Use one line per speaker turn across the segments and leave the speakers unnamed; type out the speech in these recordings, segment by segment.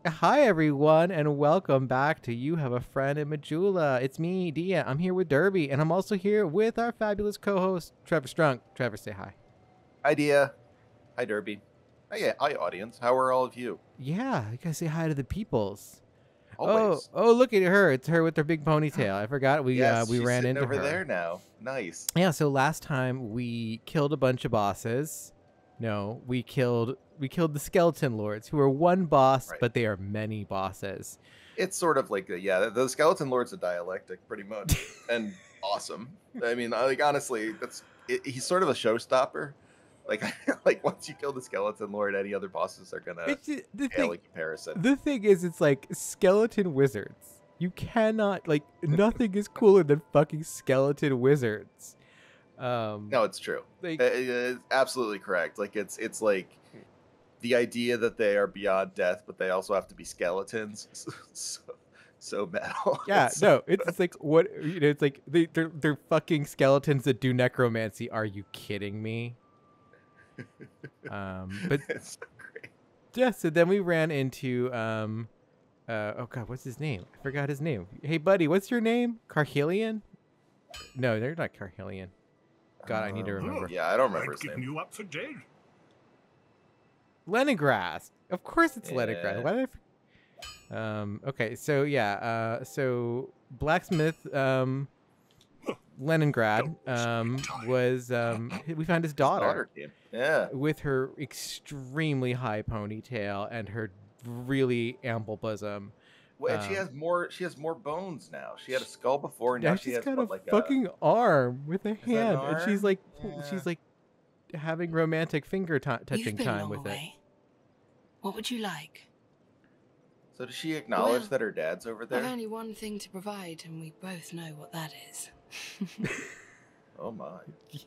Hi, everyone, and welcome back to You Have a Friend in Majula. It's me, Dia. I'm here with Derby, and I'm also here with our fabulous co-host, Trevor Strunk. Trevor, say hi.
Idea. Hi, Derby. Hi, audience. How are all of you?
Yeah, you gotta say hi to the peoples. Oh,
Always.
oh, look at her. It's her with her big ponytail. I forgot
Yes,
we
she's
ran
sitting
into
over
her.
there now. Nice.
Yeah, so last time we killed a bunch of bosses. No, we killed the skeleton lords, who are one boss,
Right.
but they are many bosses.
It's sort of like the skeleton lord's a dialectic, pretty much, and awesome. I mean, like honestly, he's sort of a showstopper. Like, like once you kill the skeleton lord, any other bosses are gonna
It's the
pale
thing.
in comparison.
The thing is, it's like skeleton wizards. You cannot nothing is cooler than fucking skeleton wizards.
No, it's true.
Like
It's absolutely correct. Like it's like the idea that they are beyond death, but they also have to be skeletons. So metal.
yeah,
It's so
no, it's like what it's like they're fucking skeletons that do necromancy. Are you kidding me? But
it's so great.
yeah, so then we ran into oh god, what's his name? I forgot his name. Hey buddy, what's your name? Carhelion? No, they're not Carhelion. God, I need to remember.
Yeah, I don't remember
I'd
his
given
name.
you up for dead.
Leningrad. Of course it's
Yeah.
Leningrad. Why did okay, so yeah, so blacksmith Leningrad was we found his daughter
Came. Yeah.
with her extremely high ponytail and her really ample bosom.
Well, and she has more bones now. She had a skull before, and
Now
now she
she's
has
got
what,
a
like
fucking arm with a
Is that an
hand, and she's
arm?
like having romantic finger touching
You've been
time
long
with it.
away. What would you like?
So does she acknowledge
Well,
that her dad's over
I've
there?
only one thing to provide, and we both know what that is.
Oh my.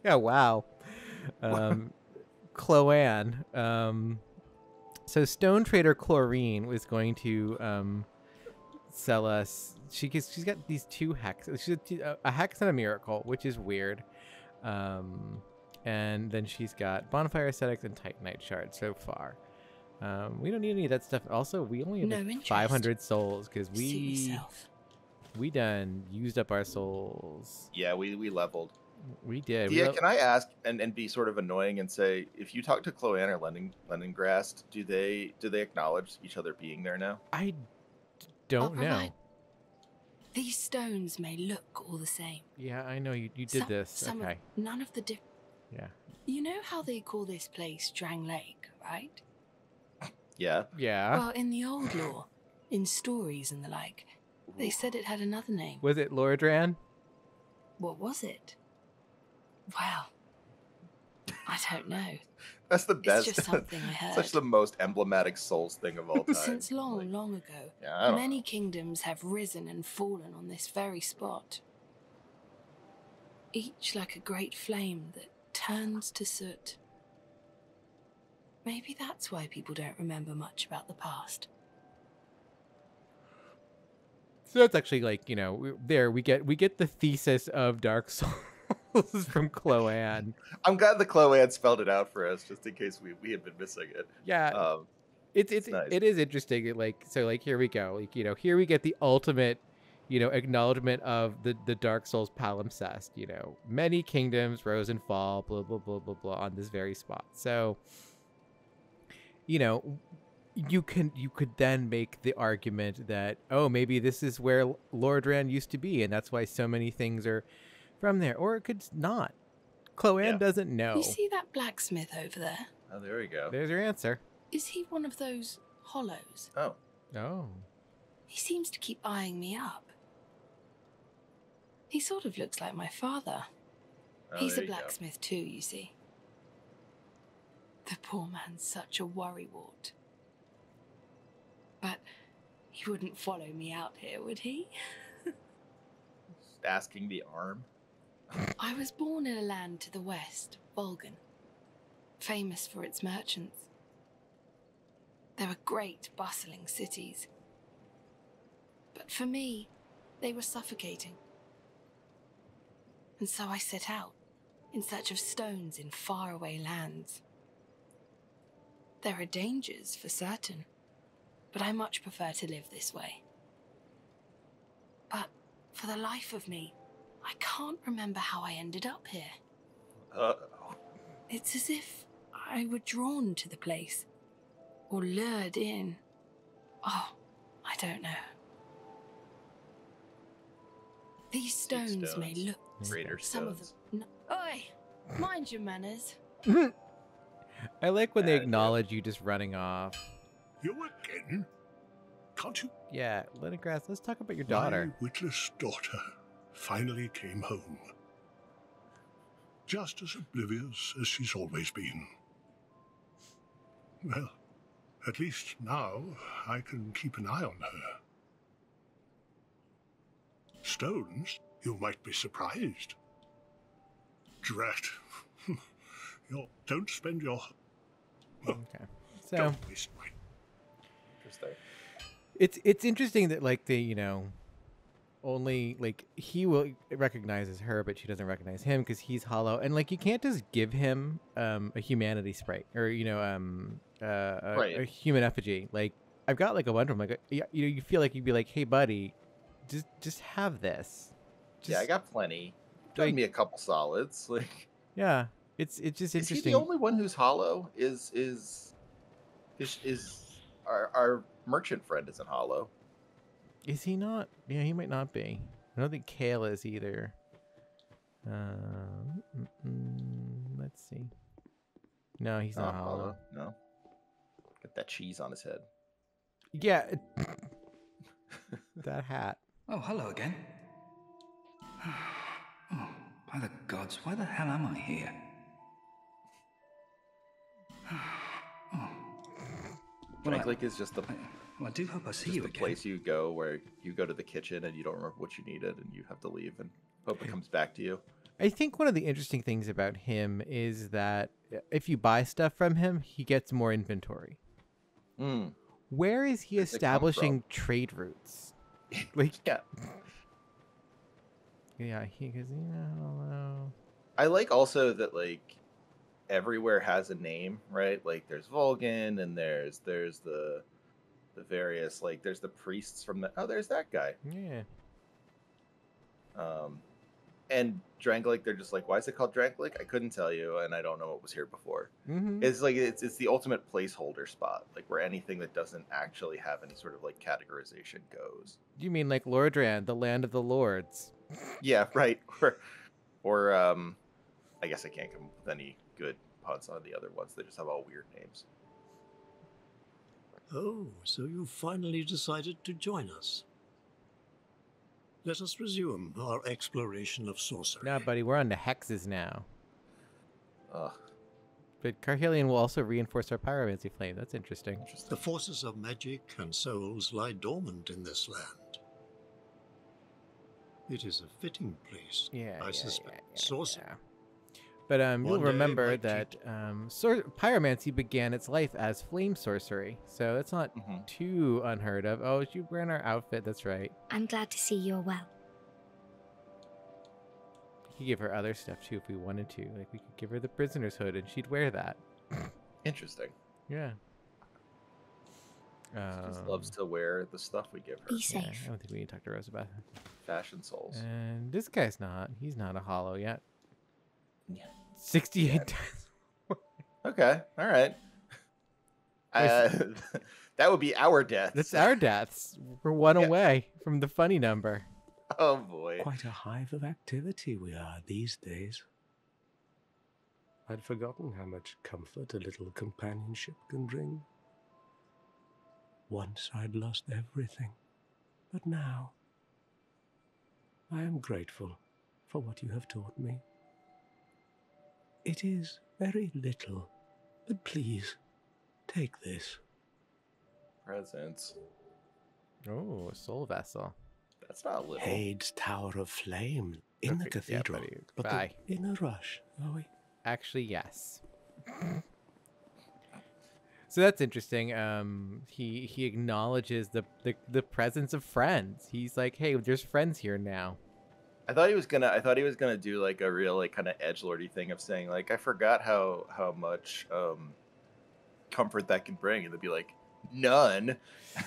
Yeah, wow. Chloanne. So Stone Trader Chlorine was going to sell us. She's got these two hexes. She's a hex and a miracle, which is weird. And then she's got bonfire ascetics and titanite shards so far. We don't need any of that stuff. Also, we only have
No
like
interest.
500 souls because
Suit yourself.
we done used up our souls.
Yeah, we leveled.
We did.
Yeah, can I ask and be sort of annoying and say, if you talk to Chloanne or Leningrast, do they acknowledge each other being there now?
I don't
I'll
know.
provide- These stones may look all the same.
Yeah, I know you did this. Okay.
None of the
Yeah.
You know how they call this place Drang Lake, right?
Yeah.
Yeah.
Well, in the old lore, in stories and the like, they said it had another name.
Was it Lordran?
What was it? Well, I don't know.
That's the best.
It's just something I heard.
Such the most emblematic Souls thing of all time.
Since long ago,
Yeah, I don't
many
know.
kingdoms have risen and fallen on this very spot. Each like a great flame that turns to soot. Maybe that's why people don't remember much about the past.
So that's actually like, we get the thesis of Dark Souls from Chloanne.
I'm glad the Chloanne spelled it out for us, just in case we had been missing it.
Yeah.
It's nice.
It is interesting. Here we go. Here we get the ultimate, acknowledgement of the Dark Souls palimpsest. Many kingdoms rose and fall, blah blah blah blah blah, on this very spot. So, you could then make the argument that, oh, maybe this is where Lordran used to be, and that's why so many things are from there. Or it could not. Chloanne doesn't know.
You see that blacksmith over there?
Oh, there we go.
There's your answer.
Is he one of those hollows?
Oh.
Oh.
He seems to keep eyeing me up. He sort of looks like my father. He's a blacksmith too, you see. The poor man's such a worrywart. But he wouldn't follow me out here, would he?
Asking the arm.
I was born in a land to the west, Volgan, famous for its merchants. There were great, bustling cities. But for me, they were suffocating. And so I set out, in search of stones in faraway lands. There are dangers, for certain. but I much prefer to live this way. But for the life of me, I can't remember how I ended up here. It's as if I were drawn to the place, or lured in. Oh, I don't know. These stones may look...
Raider
Some of
stones.
them... Oi! Mind your manners.
I like when they acknowledge you just running off.
You again? Can't you?
Yeah, Leningrad, let's talk about your daughter.
My witless daughter finally came home. Just as oblivious as she's always been. Well, at least now I can keep an eye on her. Stones? You might be surprised. Drat. Don't spend your...
Okay. So
Don't waste my...
Interesting.
it's interesting that like they, only like he will recognizes her, but she doesn't recognize him because he's hollow. And like you can't just give him a humanity sprite or a human effigy. Like I've got like a bunch of them. Like you feel like you'd be like, hey buddy, just have this.
Yeah, I got plenty. Give me a couple solids. Like
yeah, it's just interesting.
Is he the only one who's hollow? Is our merchant friend isn't hollow?
Is he not? Yeah, he might not be. I don't think Kale is either. Let's see. No, he's not hollow.
No. Got that cheese on his head.
Yeah. That hat.
Oh, hello again. Oh, by the gods, why the hell am I here? Oh.
Drangleic is just the...
Well, I do hope I see
just
you
the
again.
place you go where you go to the kitchen and you don't remember what you needed and you have to leave and hope it comes back to you.
I think one of the interesting things about him is that if you buy stuff from him, he gets more inventory.
Mm.
Where is he establishing trade routes? Like, yeah, because
I like also that like everywhere has a name, right? Like there's Vulcan and there's the various like there's the priests from the there's that guy.
Yeah.
And Drangleic, they're just like, why is it called Drangleic? I couldn't tell you, and I don't know what was here before.
Mm-hmm.
It's like it's the ultimate placeholder spot, like where anything that doesn't actually have any sort of like categorization goes.
You mean like Lordran, the land of the lords?
Yeah, right. Or I guess I can't come up with any good puns on the other ones. They just have all weird names.
Oh, so you finally decided to join us. Let us resume our exploration of sorcery.
No, buddy, we're on the hexes now.
Ugh.
But Carhelion will also reinforce our pyromancy flame. That's interesting.
The forces of magic and souls lie dormant in this land. It is a fitting place, I suspect. Sorcery.
Yeah. But you'll remember that pyromancy began its life as flame sorcery, so that's not too unheard of. Oh, she's wearing our outfit. That's right.
I'm glad to see you're well.
We could give her other stuff too if we wanted to. Like we could give her the prisoner's hood, and she'd wear that.
Interesting.
Yeah.
She just loves to wear the stuff we give her.
Be safe.
Yeah, I don't think we need to talk to Rose about that.
Fashion souls.
And this guy's not. He's not a hollow yet.
Yeah.
68 times.
Okay. All right. That would be our death.
That's our deaths. We're one away from the funny number.
Oh boy.
Quite a hive of activity we are these days. I'd forgotten how much comfort a little companionship can bring. Once I'd lost everything, but now I am grateful for what you have taught me. It is very little, but please, take this.
Presents.
Oh, a soul vessel.
That's not little.
Hades' Tower of Flame in the cathedral.
Yeah,
but
bye.
In a rush, are we?
Actually, yes. So that's interesting. He acknowledges the presence of friends. He's like, hey, there's friends here now.
I thought he was gonna do like a real like kind of edgelordy thing of saying like I forgot how much comfort that can bring, and they'd be like, none.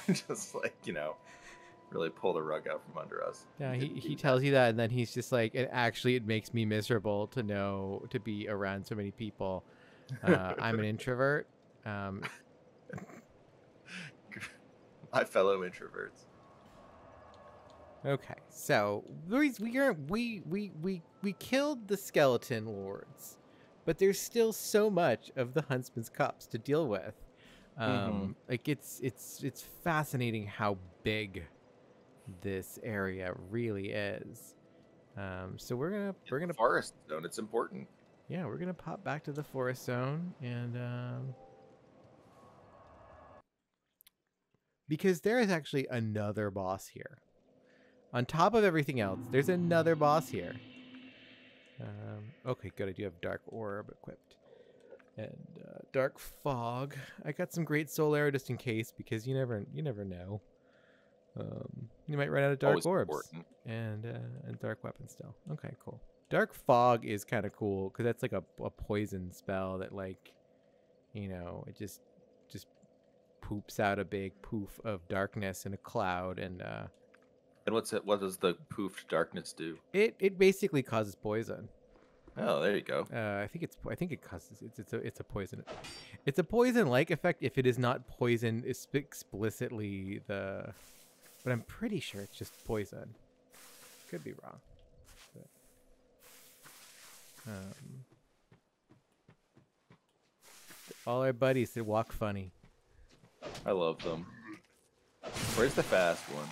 Just like, really pull the rug out from under us.
Yeah,
Didn't
he
do
tells you that, and then he's just like, and actually, it makes me miserable to be around so many people. I'm an introvert.
My fellow introverts.
Okay, so we killed the skeleton lords, but there's still so much of the Huntsman's Copse to deal with. Like it's fascinating how big this area really is. So we're gonna
Forest zone. It's important.
Yeah, we're gonna pop back to the forest zone, and because there is actually another boss here. On top of everything else, there's another boss here. Okay, good. I do have Dark Orb equipped. And Dark Fog. I got some Great Soul Arrow just in case, because you never know. You might run out of Dark Orbs. Important. And Dark Weapon still. Okay, cool. Dark Fog is kind of cool, because that's like a poison spell that, like, it just poops out a big poof of darkness in a cloud, and
what does the poofed darkness do?
It basically causes poison.
Oh, there you go.
I think it causes it's a poison. It's a poison-like effect if it is not poison explicitly but I'm pretty sure it's just poison. Could be wrong. But, all our buddies that walk funny.
I love them. Where's the fast one?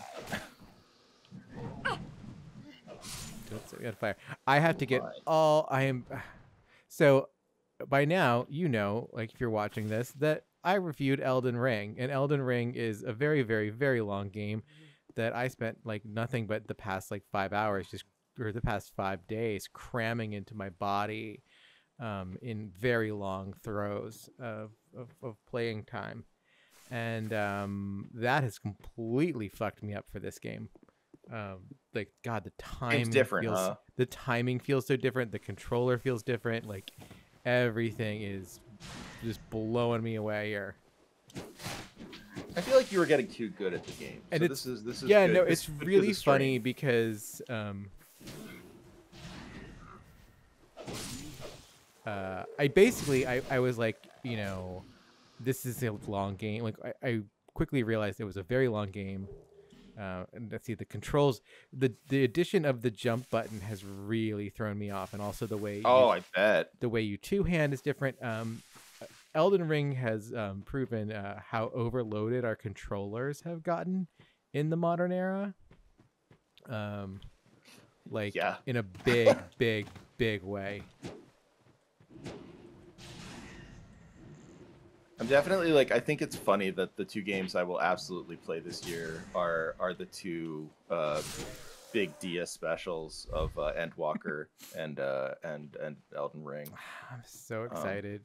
On fire. I have to get all I am. So by now, like if you're watching this, that I reviewed Elden Ring, and Elden Ring is a very, very, very long game that I spent like nothing but the past like 5 hours or the past 5 days cramming into my body in very long throes of playing time. And that has completely fucked me up for this game. Like, God, the timing feels the timing feels so different. The controller feels different. Like, everything is just blowing me away here.
I feel like you were getting too good at the game.
And
so this is
yeah,
good.
no, it's really funny because I was like, this is a long game. Like, I quickly realized it was a very long game. And let's see, the controls, the addition of the jump button has really thrown me off, and also the way
I bet
the way you two-hand is different. Elden Ring has proven how overloaded our controllers have gotten in the modern era. In a big way.
I'm definitely like, I think it's funny that the two games I will absolutely play this year are the two big DS specials of Endwalker and Elden Ring.
I'm so excited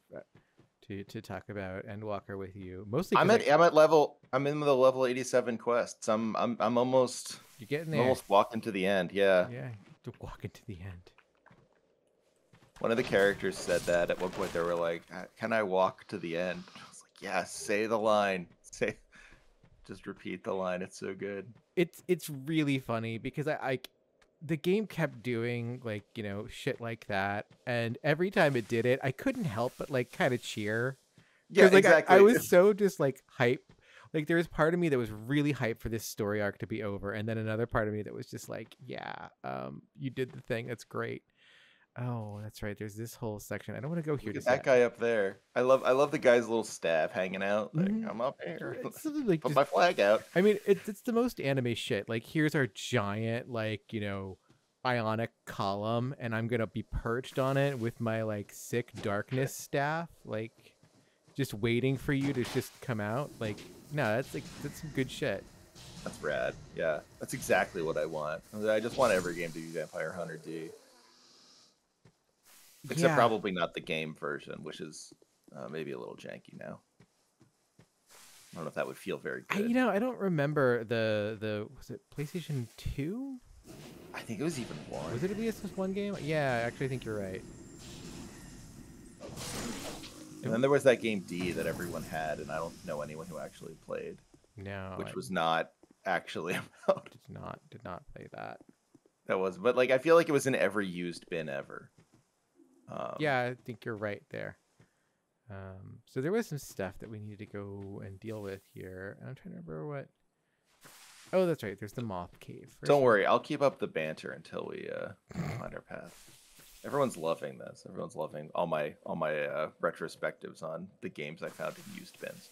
to talk about Endwalker with you. Mostly
I'm in the level 87 quests. I'm almost
you're getting there.
I'm almost walking to the end. Yeah.
Yeah, to walk into the end.
One of the characters said that at one point. They were like, "Can I walk to the end?" I was like, "Yeah, say the line. Just repeat the line. It's so good."
It's really funny because the game kept doing like shit like that, and every time it did it, I couldn't help but like kind of cheer.
Yeah,
like,
exactly.
I was so just like hype. Like there was part of me that was really hyped for this story arc to be over, and then another part of me that was just like, yeah, you did the thing. That's great. Oh, that's right. There's this whole section. I don't want to go here.
Look at that guy up there. I love the guy's little staff hanging out. Like, I'm up here.
Like,
put my flag out.
I mean, it's the most anime shit. Like, here's our giant, like, ionic column, and I'm gonna be perched on it with my like sick darkness staff, like, just waiting for you to just come out. Like, no, that's some good shit.
That's rad. Yeah, that's exactly what I want. I just want every game to be Vampire Hunter D. Except probably not the game version, which is maybe a little janky now. I don't know if that would feel very good.
I don't remember the was it PlayStation 2?
I think it was even 1.
Was it a PS1 game? Yeah, actually, I think you're right.
then there was that game D that everyone had, and I don't know anyone who actually played.
No,
Which
I
was not actually about.
did not play that.
That was, but like I feel like it was in every used bin ever.
Yeah, I think you're right there. So there was some stuff that we needed to go and deal with here. And I'm trying to remember what. Oh, that's right. There's the moth cave.
Don't worry, I'll keep up the banter until we find our path. Everyone's loving this. Everyone's loving all my retrospectives on the games I found in used bins.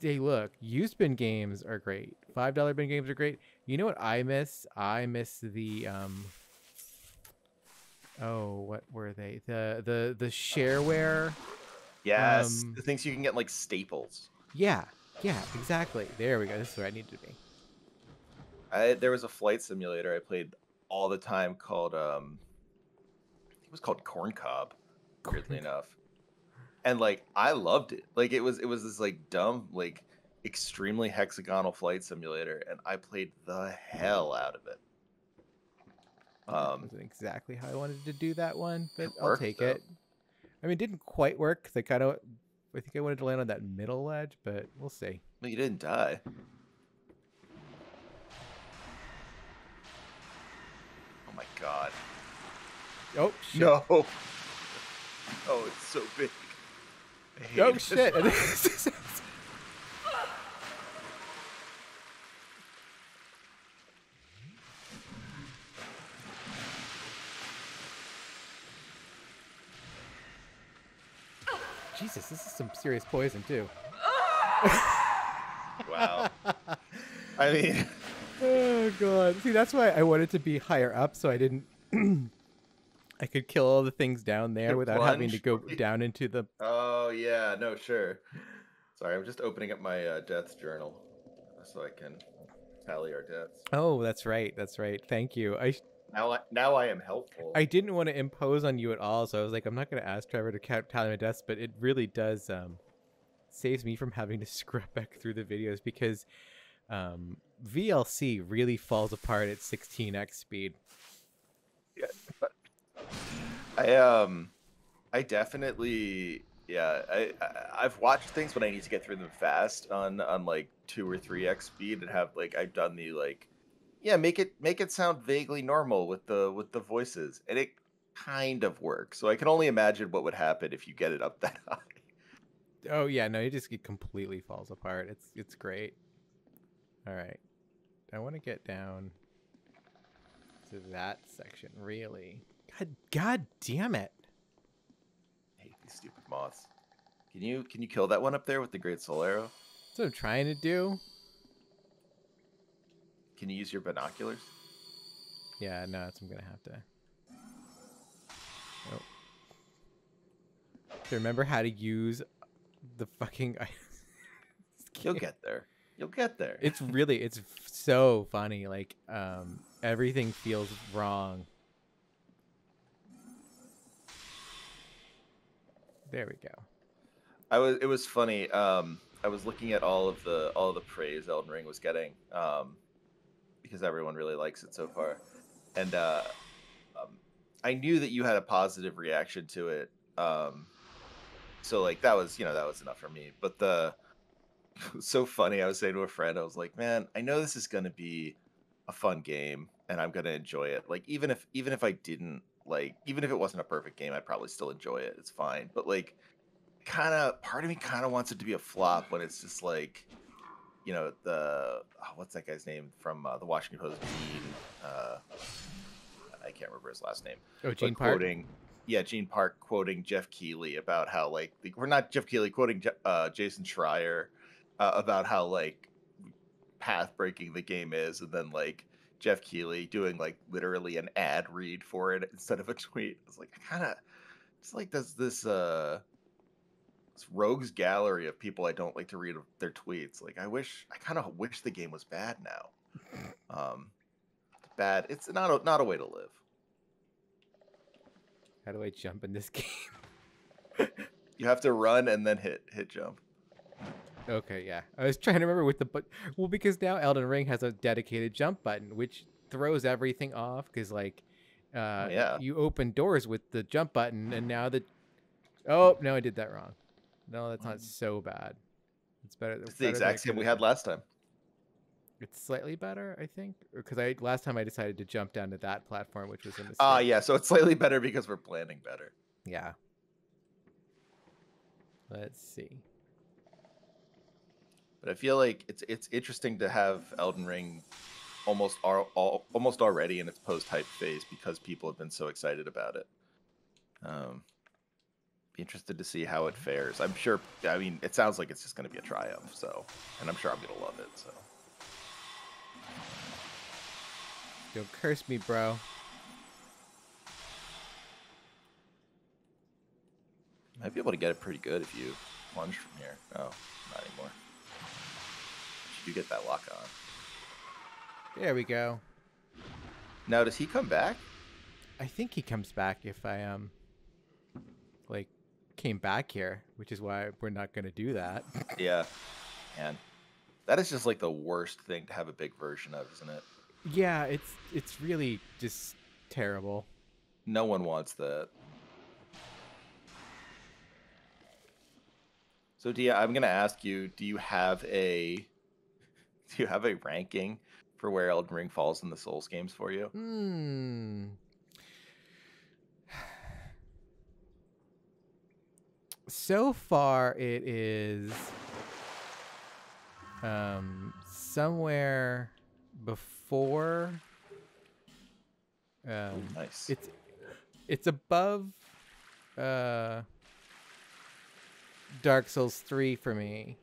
They look, used bin games are great. $5 bin games are great. You know what I miss? I miss the oh, what were they? The shareware.
Yes, the things you can get like Staples.
Yeah, exactly. There we go. This is where I need to be.
There was a flight simulator I played all the time called it was called Corn Cob, weirdly enough. And like I loved it. Like it was this like dumb, like extremely hexagonal flight simulator, and I played the hell out of it.
Wasn't exactly how I wanted to do that one, but I'll
worked,
take
though.
it. I mean, it didn't quite work because I think I wanted to land on that middle ledge, but we'll see.
Well, you didn't die. Oh my god.
Oh shit!
No. Oh, it's so big. I hate
Oh
it.
shit! Jesus, this is some serious poison too.
Wow. I mean,
Oh god! See, that's why I wanted to be higher up, so I didn't. I could kill all the things down there
Could
without having to
plunge?
go down into the.
oh yeah, no, sure. Sorry, I'm just opening up my deaths journal so I can tally our deaths.
Oh, that's right. That's right. Thank you.
Now I am helpful.
I didn't want to impose on you at all, so I was like, I'm not going to ask Trevor to tally my deaths, but it really does saves me from having to scrub back through the videos because VLC really falls apart at 16x speed.
Yeah, but I definitely I've watched things when I need to get through them fast on like 2 or 3x speed and have like I've done the like make it sound vaguely normal with the voices, and it kind of works. So I can only imagine what would happen if you get it up that high.
Oh yeah, no, it completely falls apart. It's great. All right, I want to get down to that section. Really, God damn it!
I hate these stupid moths. Can you kill that one up there with the great soul arrow?
That's what I'm trying to do.
Can you use your binoculars?
Yeah, no, I'm gonna have to. Oh. To remember how to use the fucking.
You'll get there. You'll get there.
It's so funny. Like, everything feels wrong. There we go.
It was funny. I was looking at all of the praise Elden Ring was getting, because everyone really likes it so far, and I knew that you had a positive reaction to it. So like that was enough for me. But it was so funny. I was saying to a friend, I was like, man, I know this is gonna be a fun game, and I'm gonna enjoy it. Like even if I didn't even if it wasn't a perfect game, I'd probably still enjoy it. It's fine. But like, part of me kind of wants it to be a flop when it's just like, what's that guy's name from the Washington Post? I can't remember his last name.
Oh, Gene Park.
Gene Park quoting Jeff Keighley about how like we're not Jeff Keighley quoting Jason Schreier about how like path breaking the game is, and then like Jeff Keighley doing like literally an ad read for it instead of a tweet. It's like it's like this rogues gallery of people I don't like to read their tweets. Like I kind of wish the game was bad now. Bad. It's not a way to live.
How do I jump in this game?
You have to run and then hit jump.
Okay, yeah. I was trying to remember because now Elden Ring has a dedicated jump button, which throws everything off because like you open doors with the jump button, and now oh no, I did that wrong. No, that's not so bad. It's better.
It's the exact same we had last time.
It's slightly better, I think, because last time I decided to jump down to that platform, which was a mistake.
Yeah, so it's slightly better because we're planning better.
Yeah. Let's see.
But I feel like it's interesting to have Elden Ring almost already in its post-hype phase because people have been so excited about it. Be interested to see how it fares. I'm sure. I mean, it sounds like it's just going to be a triumph. So, and I'm sure I'm going to love it. So,
Don't curse me, bro.
Might be able to get it pretty good if you plunge from here. Oh, not anymore. You get that lock on.
There we go.
Now, does he come back?
I think he comes back if I like came back here, which is why we're not going to do that.
Yeah, man, that is just like the worst thing to have a big version of, isn't it?
Yeah, it's really just terrible.
No one wants that. So, Dia, I'm gonna ask you: do you have a ranking for where Elden Ring falls in the Souls games for you?
So far, it is somewhere before.
Nice.
It's above Dark Souls 3 for me.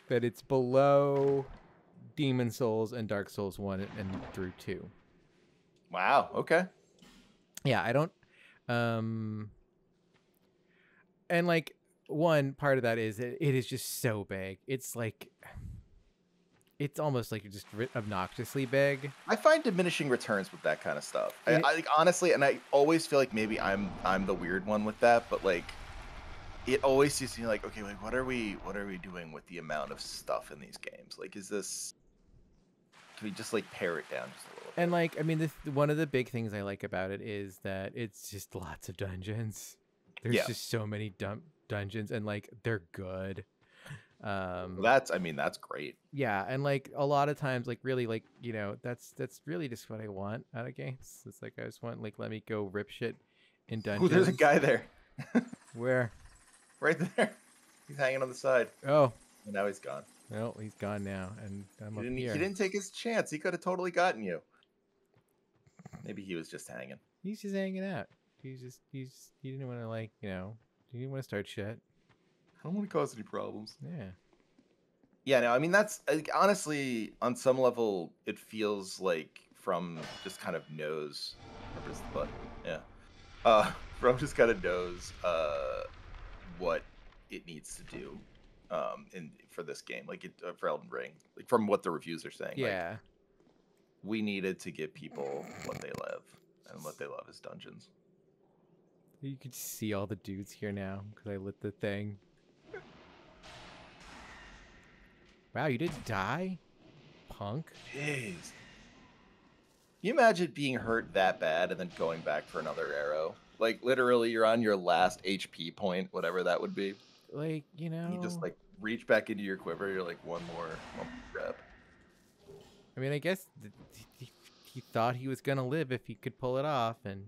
But it's below Demon Souls and Dark Souls 1 and through 2.
Wow. Okay.
Yeah, I don't. And like one part of that is it is just so big. It's like it's almost like you're just obnoxiously big.
I find diminishing returns with that kind of stuff. I like, honestly, and I always feel like maybe I'm the weird one with that, but like it always seems to me like, okay, like what are we doing with the amount of stuff in these games? Like, is this, can we just like pare it down just a little bit?
And like, I mean, one of the big things I like about it is that it's just lots of dungeons. There's just so many dungeons, and like they're good.
That's great.
Yeah, and like a lot of times, like really, like that's really just what I want out of games. It's like I just want like let me go rip shit in dungeons.
Oh, there's a guy there.
Where?
Right there. He's hanging on the side.
Oh.
And now he's gone.
No, he's gone now, and I'm up here.
He didn't take his chance. He could have totally gotten you. Maybe he was just hanging.
He's just hanging out. He didn't want to he didn't want to start shit.
I don't want to cause any problems.
Yeah.
Yeah, no, I mean, that's honestly, on some level, it feels like from just kind of knows. Where's the button? Yeah. From just kind of knows what it needs to do for this game, like for Elden Ring, like from what the reviews are saying.
Yeah.
Like, we needed to give people what they love, and what they love is dungeons.
You can see all the dudes here now because I lit the thing. Wow, you didn't die? Punk.
Jeez. Can you imagine being hurt that bad and then going back for another arrow? Like, literally, you're on your last HP point, whatever that would be.
Like,
You just, like, reach back into your quiver, you're like, one more rep.
I mean, I guess he thought he was going to live if he could pull it off, and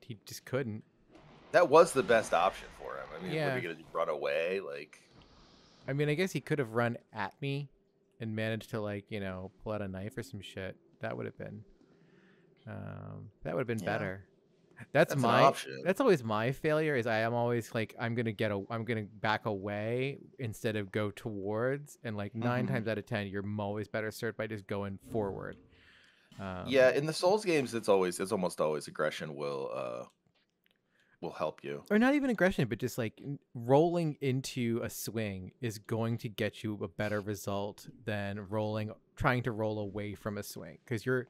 he just couldn't.
That was the best option for him. I mean,
Yeah.
what are you going to do, run away? Like...
I mean, I guess he could have run at me and managed to, like, pull out a knife or some shit. That would have been better. That's
an
my
option.
That's always my failure. Is I am always like I'm gonna back away instead of go towards, and like 9 times out of 10, you're always better served by just going forward.
Yeah, in the Souls games, it's almost always aggression will help you.
Or not even aggression, but just like rolling into a swing is going to get you a better result than trying to roll away from a swing, because you're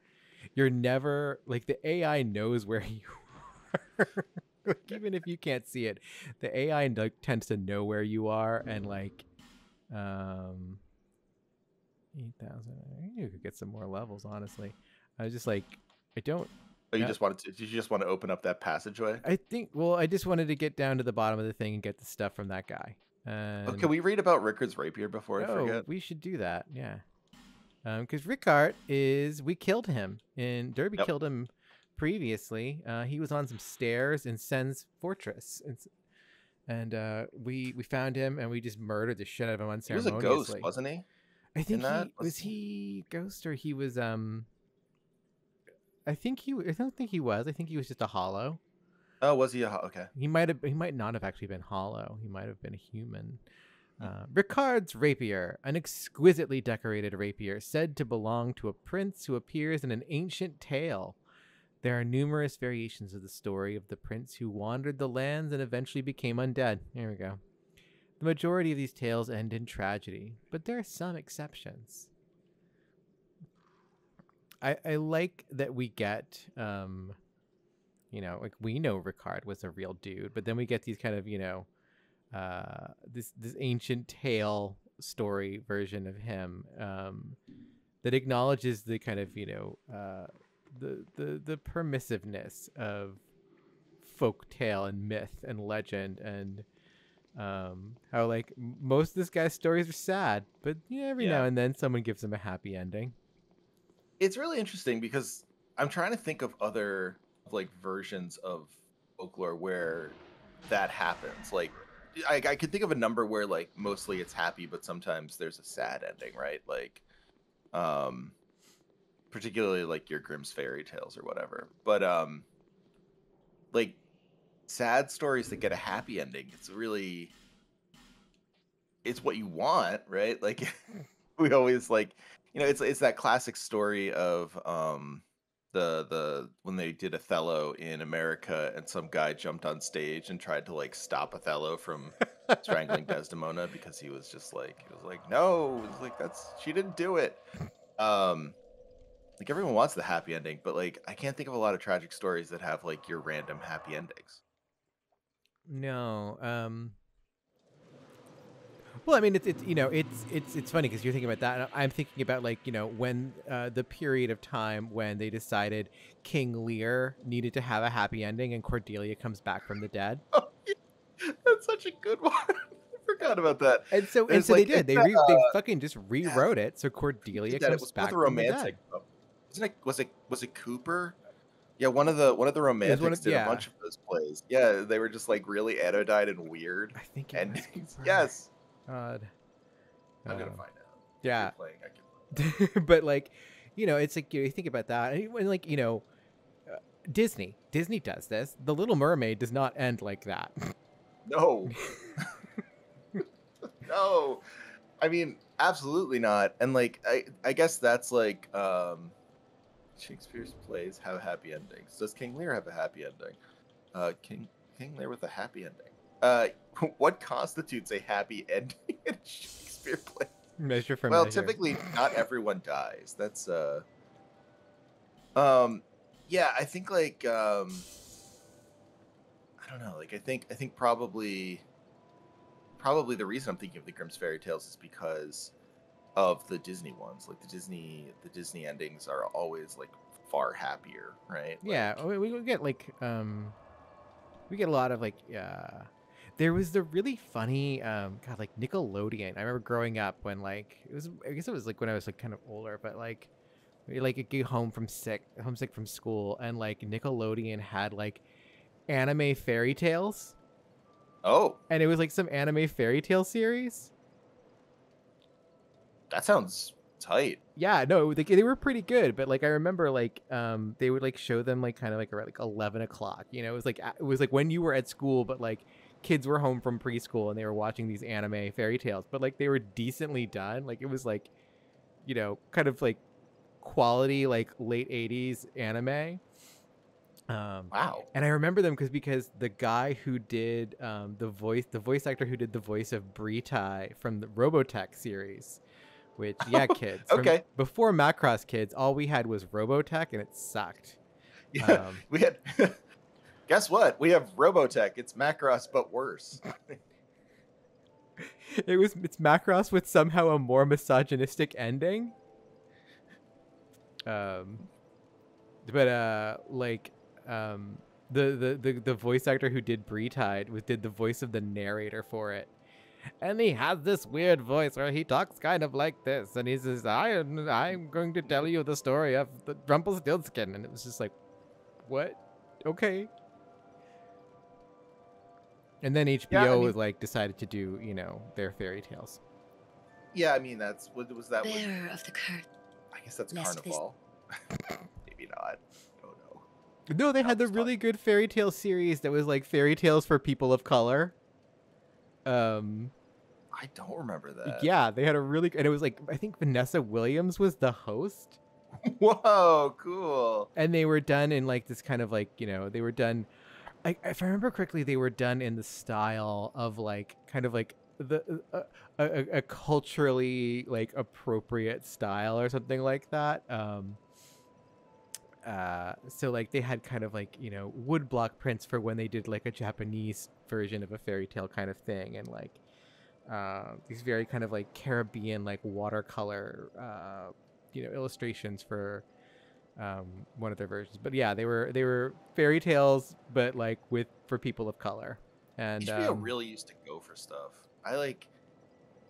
never like, the AI knows where you are. Like, even if you can't see it, the AI like tends to know where you are, and like 8,000. I could get some more levels, honestly. I was just like, I don't
Oh, you
Yeah.
just wanted to? Did you just want to open up that passageway?
I think. Well, I just wanted to get down to the bottom of the thing and get the stuff from that guy.
Oh,
And
can we read about Ricard's rapier before I forget?
we should do that. Yeah. Because Ricard we killed him, and Derby
Yep.
killed him previously. He was on some stairs in Sen's fortress, and we found him, and we just murdered the shit out of him
He was
unceremoniously.
a ghost, wasn't he?
I think
that?
was he ghost or he was I don't think he was. I think he was just a hollow.
Oh, was he? Okay.
He might not have actually been hollow. He might have been a human. Ricard's rapier, an exquisitely decorated rapier said to belong to a prince who appears in an ancient tale. There are numerous variations of the story of the prince who wandered the lands and eventually became undead. Here we go. The majority of these tales end in tragedy, but there are some exceptions. I like that we get, like we know Ricard was a real dude, but then we get these kind of, this ancient tale story version of him that acknowledges the kind of, the permissiveness of folk tale and myth and legend, and how like most of this guy's stories are sad, but every now and then someone gives him a happy ending.
It's really interesting because I'm trying to think of other like versions of folklore where that happens. Like I could think of a number where like mostly it's happy, but sometimes there's a sad ending, right? Like particularly like your Grimm's fairy tales or whatever. But like sad stories that get a happy ending, it's what you want, right? Like we always like, it's that classic story of the when they did Othello in America and some guy jumped on stage and tried to like stop Othello from strangling Desdemona because he was like no, it was like she didn't do it. Like everyone wants the happy ending, but like I can't think of a lot of tragic stories that have like your random happy endings.
No. Well, I mean, it's funny because you're thinking about that. And I'm thinking about like when the period of time when they decided King Lear needed to have a happy ending and Cordelia comes back from the dead.
Oh, yeah. That's such a good one. I forgot about that.
And so
like,
they did. They fucking just rewrote it so Cordelia comes back from the dead.
Was it Cooper? Yeah, one of the romantics did a bunch of those plays. Yeah, they were just like really anodyne and weird.
I think
endings. Yes.
God.
I'm gonna find out.
Yeah.
Playing, I can...
But like, it's like you think about that, and when like Disney does this. The Little Mermaid does not end like that.
No. No. I mean, absolutely not. And like, I guess that's like Shakespeare's plays have happy endings. Does King Lear have a happy ending? King Lear with a happy ending. What constitutes a happy ending in Shakespeare plays?
Measure for
well,
measure.
typically not everyone dies. That's yeah, I think like I don't know, like I think probably the reason I'm thinking of the Grimm's fairy tales is because of the Disney ones. Like the Disney endings are always like far happier, right?
Yeah, like, we get like we get a lot of like there was the really funny like Nickelodeon. I remember growing up when like I guess it was like when I was like kind of older, but like we like get homesick from school, and like Nickelodeon had like anime fairy tales.
Oh.
And it was like some anime fairy tale series.
That sounds tight.
Yeah, no, they were pretty good, but like I remember like they would like show them like kind of like around like 11 o'clock. It was like when you were at school, but like kids were home from preschool and they were watching these anime fairy tales, but like they were decently done. Like it was like kind of like quality like late 80s anime.
Wow.
And I remember them because the guy who did the voice actor who did the voice of Britai from the Robotech series, which kids.
Okay.
Before Macross Kids, all we had was Robotech and it sucked.
Yeah, we had. Guess what? We have Robotech. It's Macross, but worse.
It's Macross with somehow a more misogynistic ending. like the voice actor who did Breetide did the voice of the narrator for it. And he has this weird voice where he talks kind of like this, and he says, I'm going to tell you the story of the Rumpelstiltskin." And it was just like, what? Okay. And then HBO
Yeah, I mean-
was like decided to do, their fairy tales.
Yeah, I mean that's what was that?
Bearer of the curse.
I guess that's
Lest this-
Carnival. Maybe not. Oh no.
No, they had the
was
really good fairy tale series that was like fairy tales for people of color.
I don't remember that.
Yeah, they had a really, and it was like, I think Vanessa Williams was the host.
Whoa, cool.
And they were done in like this kind of like, they were done, if I remember correctly, they were done in the style of like, kind of like a culturally like appropriate style or something like that. So like they had kind of like, woodblock prints for when they did like a Japanese version of a fairy tale kind of thing. And like, these very kind of like Caribbean, like watercolor, illustrations for one of their versions. But yeah, they were fairy tales, but like for people of color. And
HBO really used to go for stuff. I like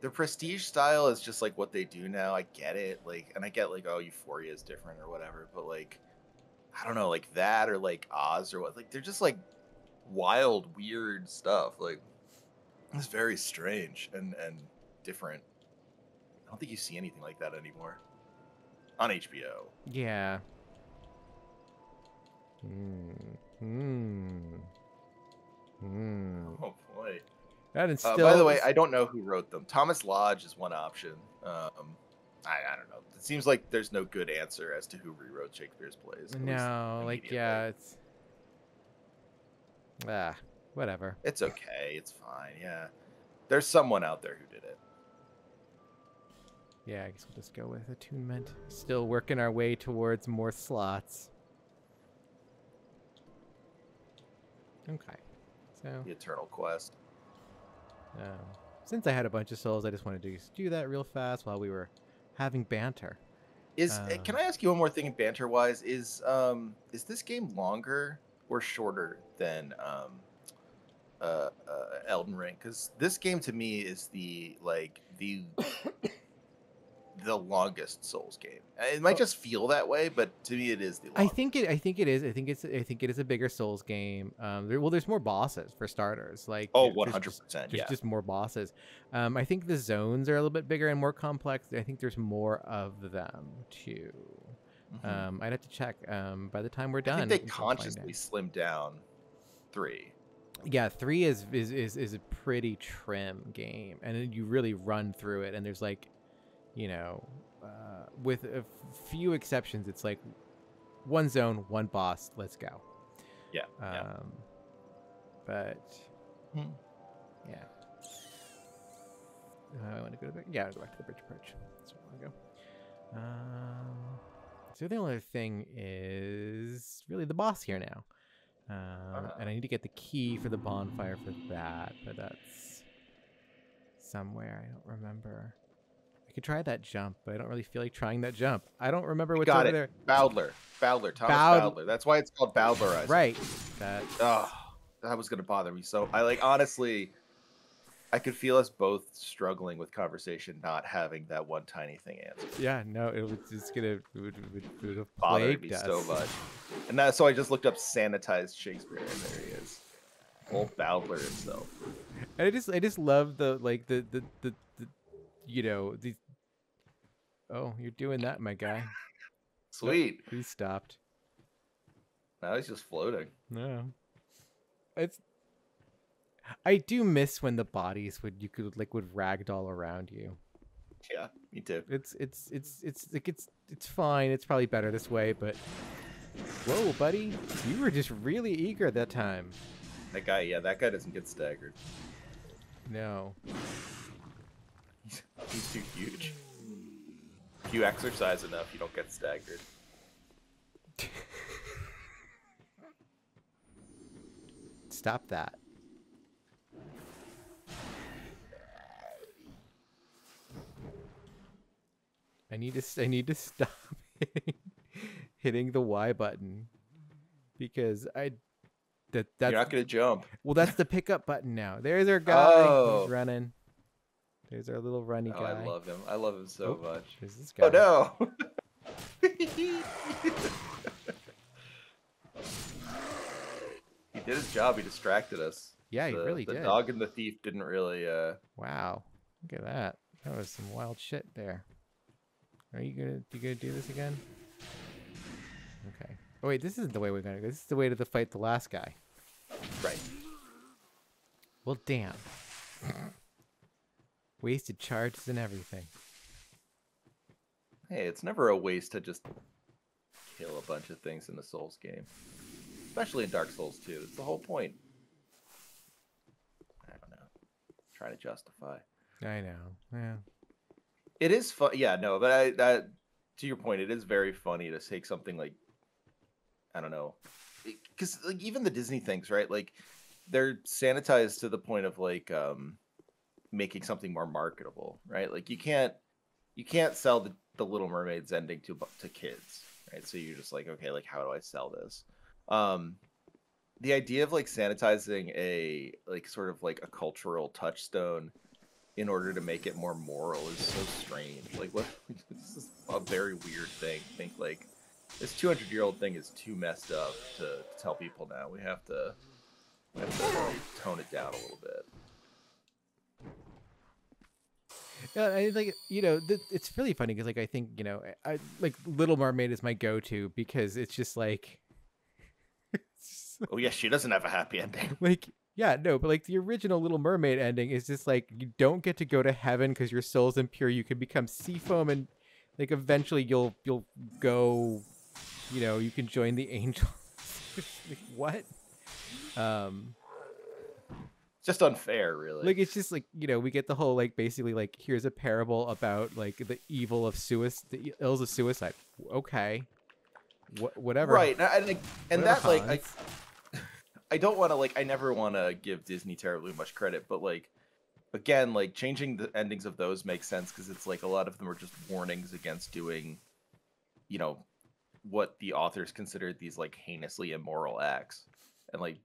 their prestige style is just like what they do now. I get it, like, and I get like, oh, Euphoria is different or whatever, but like, I don't know, like that or like Oz or what, like they're just like wild, weird stuff. Like it's very strange and different. I don't think you see anything like that anymore on HBO.
Yeah.
Oh boy.
That instills...
By the way, I don't know who wrote them. Thomas Lodge is one option. I don't know. It seems like there's no good answer as to who rewrote Shakespeare's plays.
No, like, yeah, it's... whatever.
It's okay. It's fine. Yeah. There's someone out there who did it.
Yeah, I guess we'll just go with attunement. Still working our way towards more slots. Okay. So...
The Eternal Quest.
Since I had a bunch of souls, I just wanted to do that real fast while we were having banter.
Can I ask you one more thing, banter-wise? Is this game longer or shorter than Elden Ring? Because this game to me is the longest Souls game. It might just feel that way, but to me it is the longest.
I think it is. I think it is a bigger Souls game. There's more bosses for starters. Like
100%.
There's just more bosses. I think the zones are a little bit bigger and more complex. I think there's more of them too.
Mm-hmm.
I'd have to check. By the time we're done,
I think they consciously slimmed down 3.
Yeah, 3 is a pretty trim game, and then you really run through it. And there's like, with a few exceptions, it's like one zone, one boss, let's go.
Yeah.
But yeah. I want to go back. Yeah, I'll go back to the bridge approach. That's where I want to go. So the only other thing is really the boss here now. And I need to get the key for the bonfire for that, but that's somewhere. I don't remember. I could try that jump, but I don't really feel like trying that jump. I don't remember what's over there.
Bowdler. Thomas Bowdler. That's why it's called Bowdlerizing.
Right.
That was going to bother me. So I honestly, I could feel us both struggling with conversation, not having that one tiny thing answered.
Yeah, no, it was just it would have
Bothered me
plagued us
so much. And so I just looked up sanitized Shakespeare, and there he is. Old Bowdler himself.
And I just love the these. Oh, you're doing that, my guy.
Sweet.
He stopped.
Now he's just floating.
No. I do miss when the bodies would ragdoll around you.
Yeah, me too.
It's fine. It's probably better this way, but whoa, buddy, you were just really eager that time.
That guy doesn't get staggered.
No.
He's too huge. If you exercise enough, you don't get staggered.
Stop that. I need to stop hitting the Y button because that's
You're not gonna jump.
well, that's the pickup button now. There's our guy.
Oh.
He's running. There's our little runny guy.
I love him. I love him so much.
There's this guy.
Oh no. He did his job. He distracted us.
Yeah, he really
the
did.
The dog and the thief didn't really.
Wow, look at that. That was some wild shit there. Are you gonna do this again? Okay. Oh wait, this isn't the way we're gonna go. This is the way to fight the last guy.
Right.
Well, damn. Wasted charges and everything.
Hey, it's never a waste to just kill a bunch of things in a Souls game. Especially in Dark Souls 2. It's the whole point. I don't know. Trying to justify.
I know. Yeah.
It is fun. Yeah, no, but that to your point, it is very funny to take something like, I don't know, because like even the Disney things, right? Like they're sanitized to the point of like making something more marketable, right? Like you can't sell the Little Mermaid's ending to kids, right? So you're just like, okay, like how do I sell this? The idea of like sanitizing a like sort of like a cultural touchstone in order to make it more moral is so strange. Like what? This is a very weird thing. I think like this 200-year-old thing is too messed up to tell people now. We have to tone it down a little bit.
Yeah, I like it's really funny because like I think I like Little Mermaid is my go-to because it's just like
oh yeah, she doesn't have a happy ending.
Like yeah, no, but like the original Little Mermaid ending is just like you don't get to go to heaven because your soul's impure. You can become sea foam and like eventually you'll go, you can join the angels. Like, what?
Just unfair, really.
Like it's just like we get the whole like basically like here's a parable about like the evil of suicide, the ills of suicide. Okay, whatever.
Right, and that like
Hans.
I don't want to like I never want to give Disney terribly much credit, but like again, like changing the endings of those makes sense because it's like a lot of them are just warnings against doing, what the authors considered these like heinously immoral acts, and like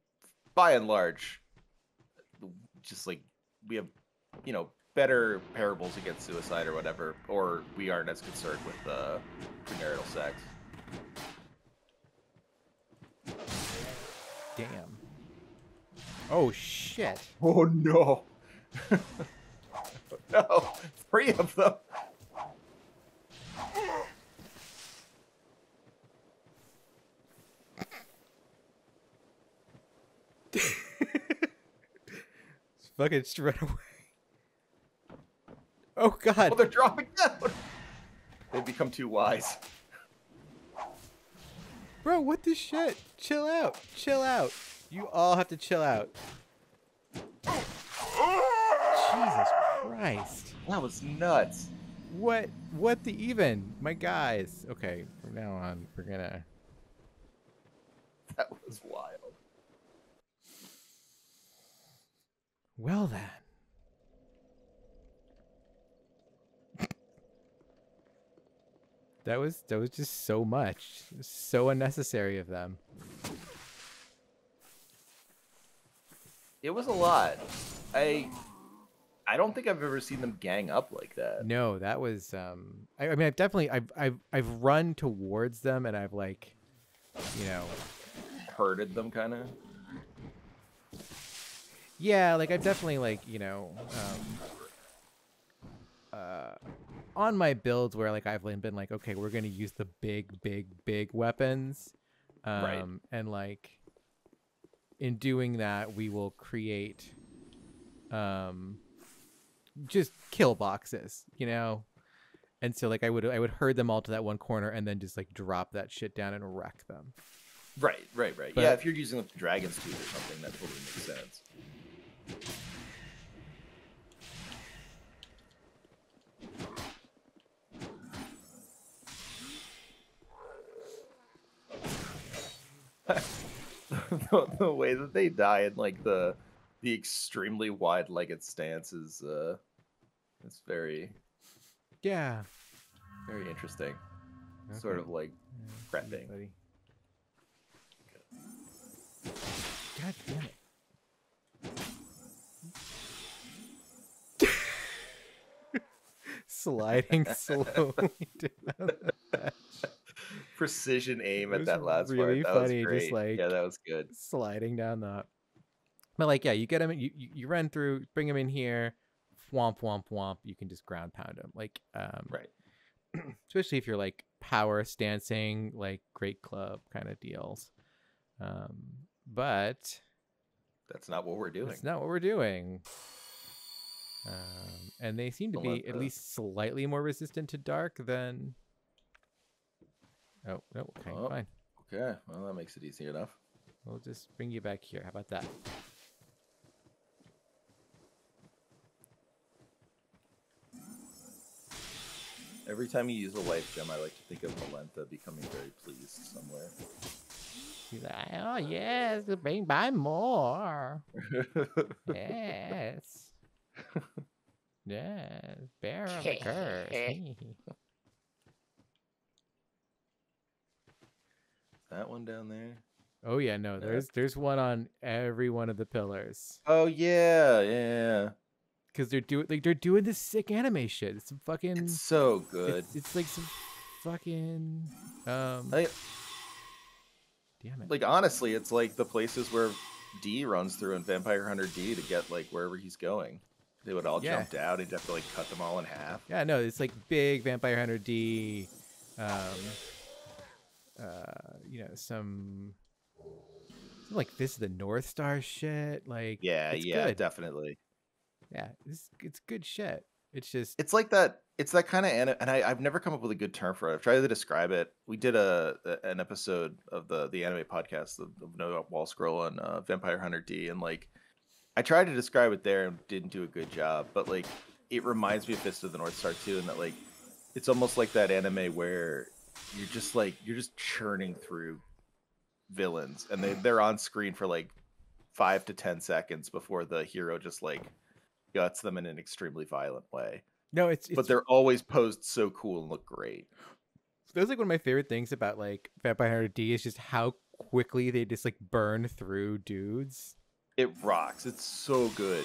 by and large, just like we have, better parables against suicide or whatever, or we aren't as concerned with premarital sex.
Damn. Oh shit.
Oh no. No, 3 of them.
Fucking straight away. Oh god.
Oh, they're dropping down. They've become too wise.
Bro, what the shit? Chill out. Chill out. You all have to chill out. Jesus Christ.
That was nuts.
What the even? My guys. Okay, from now on, we're gonna...
That was wild.
Well then. That was just so much. So unnecessary of them.
It was a lot. I don't think I've ever seen them gang up like that.
No, that was I mean I've definitely I've run towards them and I've like
Herded them kind of.
yeah, like I've definitely like on my builds where like I've been like, okay, we're gonna use the big weapons,
Right.
and like in doing that we will create just kill boxes, and so like I would herd them all to that one corner and then just like drop that shit down and wreck them.
Right.
But-
Yeah, if you're using the dragon's tooth or something, that totally makes sense. The way that they die in like the extremely wide-legged stance is it's very
Yeah.
very interesting. sort of like
Yeah,
prepping.
buddy. God damn it. Sliding slowly down the hatch.
Precision aim
It
at
was
that last
really
part. That
funny,
was great.
just like
Yeah, that was good.
sliding down the. But like, yeah, you get him. You run through, bring him in here, womp womp womp. You can just ground pound him, like
Right.
especially if you're like power stancing, like great club kind of deals. But
That's not what we're doing.
that's not what we're doing. And they seem to
Don't
be
let
at
the-
least slightly more resistant to dark than. Oh no! Okay,
Oh.
fine.
Okay, well that makes it easy enough.
We'll just bring you back here. How about that?
Every time you use a life gem, I like to think of Malentha becoming very pleased somewhere.
He's like, oh yes, buy more. Yes. Yes. Bear of the curse.
That one down there.
Oh yeah, no, there's one on every one of the pillars.
Oh yeah.
Because they're doing this sick anime shit. It's some fucking
It's so good.
It's like some fucking
I-
damn it.
Like honestly, it's like the places where D runs through in Vampire Hunter D to get like wherever he's going. They would all
Yeah.
jump down. He'd have to like cut them all in half.
Yeah, no, it's like big Vampire Hunter D, you know, some like this is the North Star shit. Like,
Yeah,
it's
yeah,
good.
definitely.
Yeah, it's good shit. It's just
It's like that. It's that kind of and I've never come up with a good term for it. I've tried to describe it. We did an episode of the anime podcast of No Wall Scroll on Vampire Hunter D, and like I tried to describe it there and didn't do a good job. But like it reminds me of Fist of the North Star too, and that like it's almost like that anime where you're just churning through villains, and they're on screen for like 5 to 10 seconds before the hero just like guts them in an extremely violent way.
no, it's
But they're always posed so cool and look great.
that's like one of my favorite things about like Vampire Hunter D is just how quickly they just like burn through dudes.
It rocks. It's so good.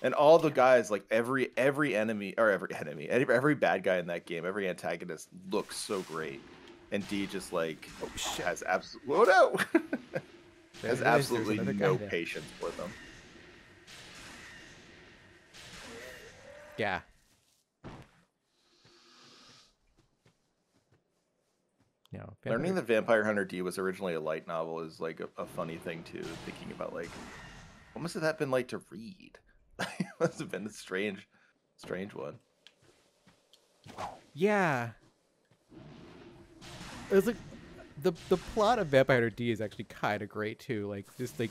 And all the guys, like every enemy or every bad guy in that game, every antagonist looks so great. And D just like has absolutely has
There's
absolutely
another guy
no
there.
patience for them.
Yeah. No,
Learning that Vampire Hunter D was originally a light novel is like a funny thing too. Thinking about like, what must have that been like to read? It must have been a strange one.
Yeah. It was like the plot of Vampire Hunter D is actually kind of great too. Like just like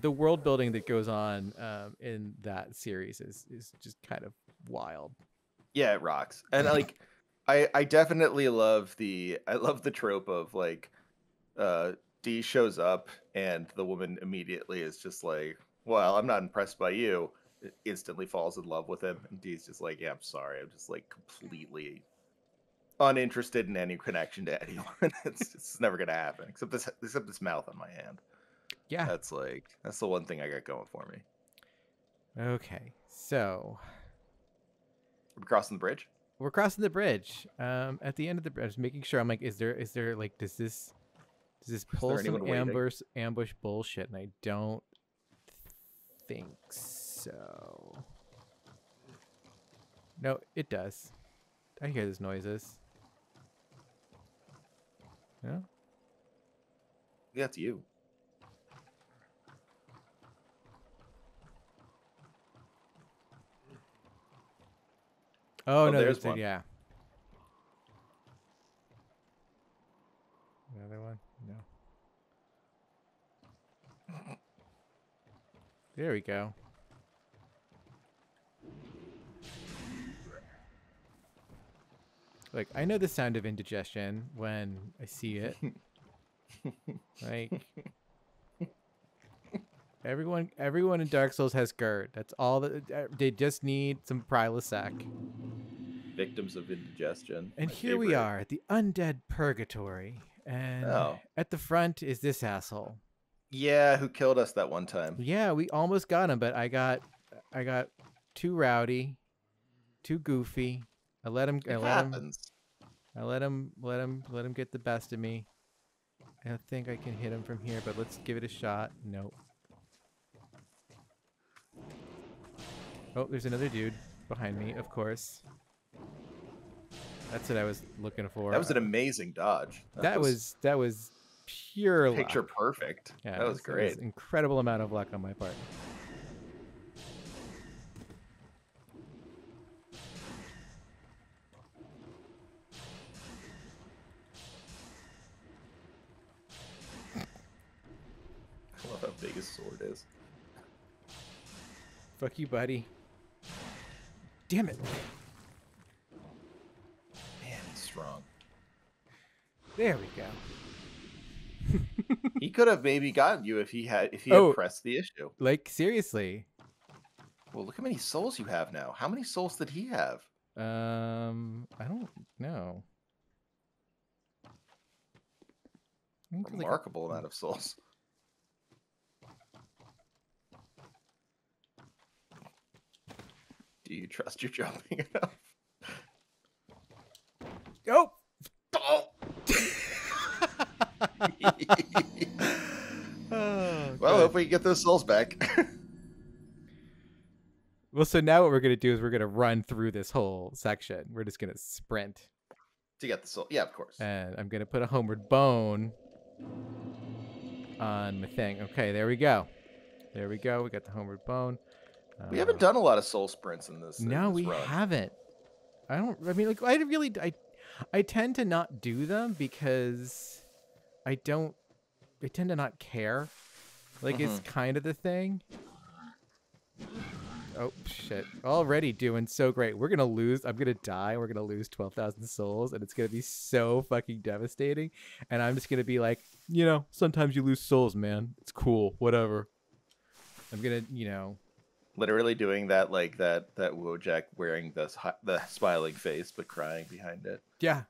the world building that goes on in that series is just kind of wild.
Yeah, it rocks. And like I definitely love the trope of like D shows up and the woman immediately is just like, well, I'm not impressed by you. It instantly falls in love with him, and D's just like, yeah, I'm sorry, I'm just like completely uninterested in any connection to anyone. it's never gonna happen except this mouth on my hand.
Yeah.
That's the one thing I got going for me.
Okay. So
We're crossing the bridge.
we're crossing the bridge. At the end of the bridge, making sure I'm like, is there like, does this pull some
anyone waiting?
ambush bullshit? And I don't think so. No, it does. I hear those noises. No?
Yeah, it's you.
Oh,
Oh,
no,
there's
there's
one.
yeah. Another one? No. There we go. Like, I know the sound of indigestion when I see it. Like, everyone in Dark Souls has GERD. That's all that they just need some Prilosec.
victims of indigestion.
And
My
here we
favorite.
are, the Undead Purgatory. And
Oh.
at the front is this asshole.
Yeah, who killed us that one time?
Yeah, we almost got him, but I got too rowdy, too goofy. I let him
Happens.
let him get the best of me. I don't think I can hit him from here, but let's give it a shot. Nope. Oh, there's another dude behind me, of course. That's what I was looking for.
That was an amazing dodge.
That was pure
picture
luck.
perfect.
Yeah,
that was great.
Incredible amount of luck on my part.
I love how big his sword is.
Fuck you, buddy. Damn it.
Man, he's strong.
There we go.
He could have maybe gotten you if he had pressed the issue.
Like, seriously.
Well, look how many souls you have now. How many souls did he have?
I don't know. I think like
Remarkable amount of souls. Do you trust your jumping enough?
Oh! Oh,
well,
good.
hope we get those souls back.
Well, so now what we're going to do is we're going to run through this whole section. We're just going to sprint.
To get the soul. Yeah, of course.
And I'm going to put a homeward bone on my thing. Okay, there we go. There we go. We got the homeward bone.
We haven't done a lot of soul sprints in this.
No, we
run.
haven't. I mean, like, I tend to not do them because I tend to not care. Like, it's kind of the thing. Oh, shit. Already doing so great. We're going to lose. I'm going to die. We're going to lose 12,000 souls, and it's going to be so fucking devastating. And I'm just going to be like, sometimes you lose souls, man. It's cool. Whatever. I'm going to,
Literally doing that, like that Wojak wearing the smiling face, but crying behind it.
Yeah.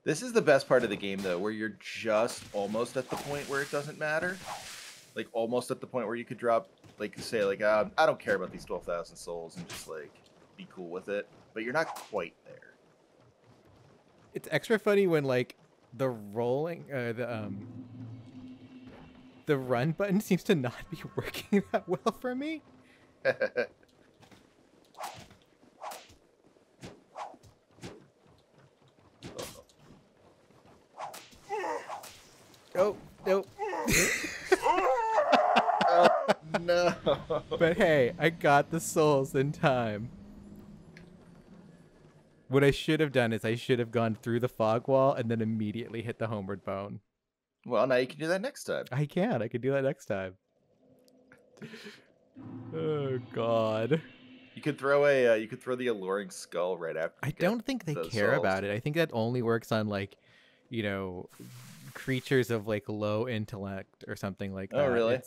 This is the best part of the game, though, where you're just almost at the point where it doesn't matter. Like, almost at the point where you could drop, like, say, like, I don't care about these 12,000 souls and just, like, be cool with it. But you're not quite there.
It's extra funny when, like, the rolling, the run button seems to not be working that well for me. Oh, no.
Oh, no.
But hey, I got the souls in time. What I should have done is I should have gone through the fog wall and then immediately hit the homeward bone.
Well, now you can do that next time.
I can do that next time. Oh God.
You could throw the alluring skull right after.
I don't think they care about it. I think that only works on, like, creatures of, like, low intellect or something like that.
Oh, really?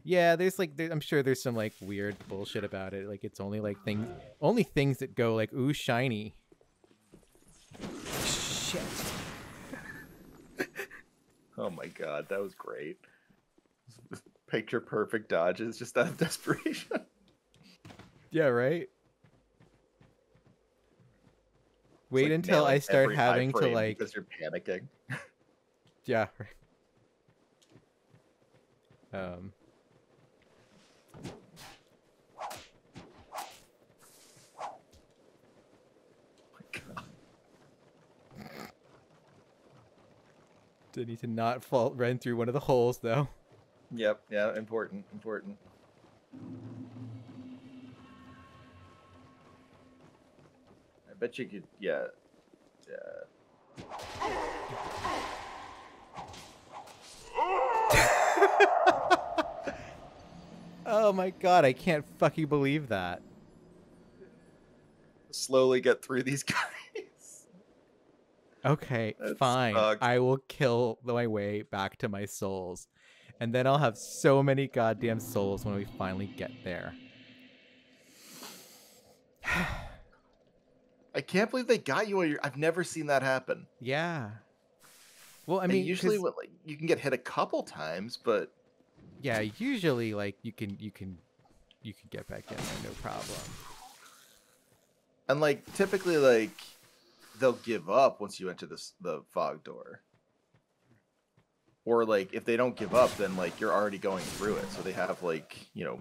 Yeah, I'm sure there's some, like, weird bullshit about it. Like, it's only, like, things that go, like, ooh, shiny. Shit.
Oh my God, that was great. Picture perfect dodges just out of desperation.
Yeah, right? Wait
like
until I start having to, like...
Because you're panicking.
Yeah. I need to not run through one of the holes, though.
Yep, yeah, important. I bet you could, yeah.
Oh my God, I can't fucking believe that.
Slowly get through these guys.
Okay,
That
fine.
sucks.
I will kill my way back to my souls. And then I'll have so many goddamn souls when we finally get there.
I can't believe they got you while you're... I've never seen that happen.
Yeah. Well, I
They
mean,
usually
'cause-
like, you can get hit a couple times, but
yeah, usually like you can get back in there, no problem.
and like typically like they'll give up once you enter the fog door. Or like if they don't give up, then like you're already going through it, so they have like, you know,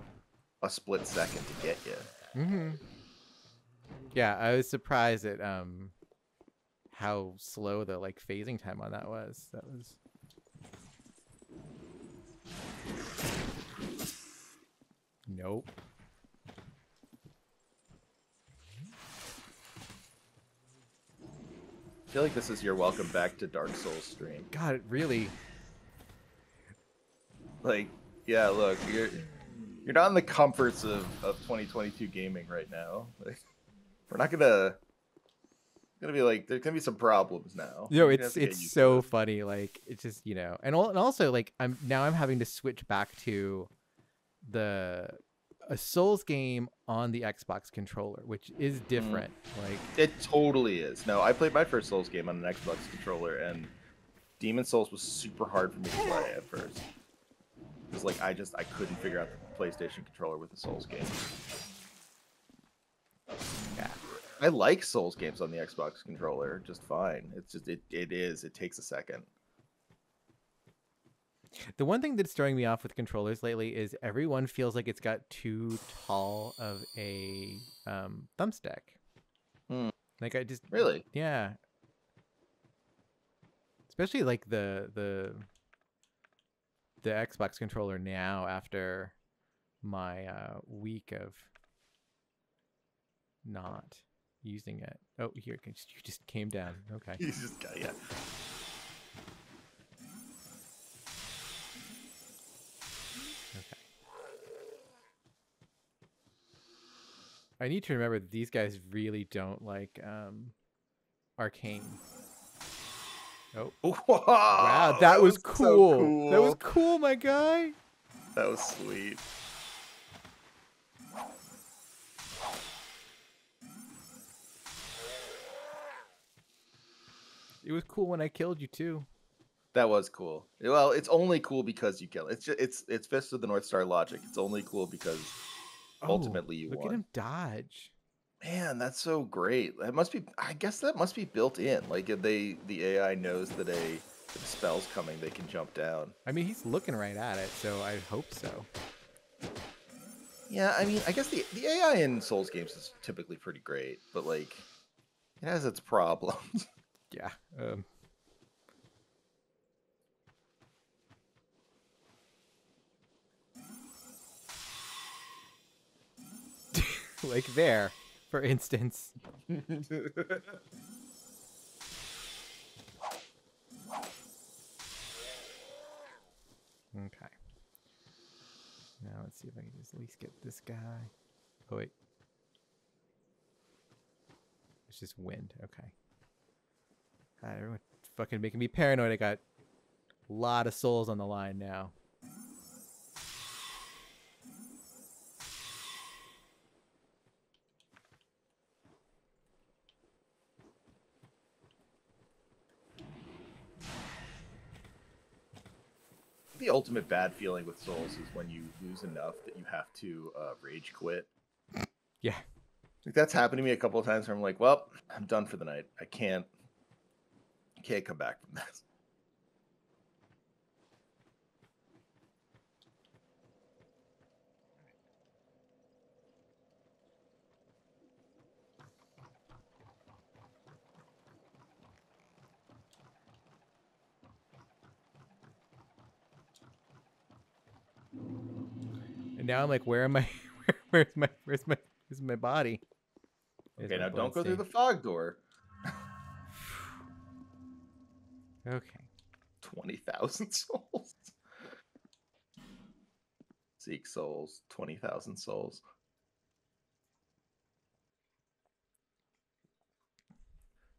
a split second to get you.
Mm-hmm. Yeah, I was surprised at how slow the like phasing time on that was. That was. Nope.
I feel like this is your welcome back to Dark Souls stream.
God, it really.
Like, yeah, look, you're not in the comforts of 2022 gaming right now. Like, we're not gonna be like, there's gonna be some problems now.
Yo,
You're gonna have to get
it's
used
so
to it.
funny. Like it's just and also like I'm having to switch back to a Souls game on the Xbox controller, which is different. Like
It totally is. No, I played my first Souls game on an Xbox controller, and Demon Souls was super hard for me to play at first. Because like I couldn't figure out the PlayStation controller with the Souls game.
yeah,
I like Souls games on the Xbox controller just fine. It's just it takes a second.
the one thing that's throwing me off with controllers lately is everyone feels like it's got too tall of a thumbstick.
Hmm.
Like I just
Really?
yeah, especially like the Xbox controller now after my week of not using it. Oh, here you just came down. Okay.
You just got yeah.
Okay. I need to remember that these guys really don't like arcane. Oh. Wow, that was
so
cool. That was cool, my guy.
That was sweet.
It was cool when I killed you too.
That was cool. Well, it's only cool because you kill. It's just, it's Fist of the North Star logic. It's only cool because ultimately you
look
won.
at him dodge.
Man, that's so great. That must be. I guess that must be built in. Like if the AI knows that if a spell's coming, they can jump down.
I mean, he's looking right at it, so I hope so.
Yeah, I mean, I guess the AI in Souls games is typically pretty great, but like it has its problems.
Yeah. Like there, for instance. Okay. Now let's see if I can just at least get this guy. Oh wait. It's just wind. Okay. God, everyone's fucking making me paranoid. I got a lot of souls on the line now.
The ultimate bad feeling with Souls is when you lose enough that you have to rage quit.
Yeah.
Like that's happened to me a couple of times where I'm like, well, I'm done for the night. I can't come back from this.
And now I'm like, where am I? Where's my body? There's
Okay,
my
now don't go through the
bloodstain.
fog door.
Okay.
20,000 souls. Seek souls. 20,000 souls.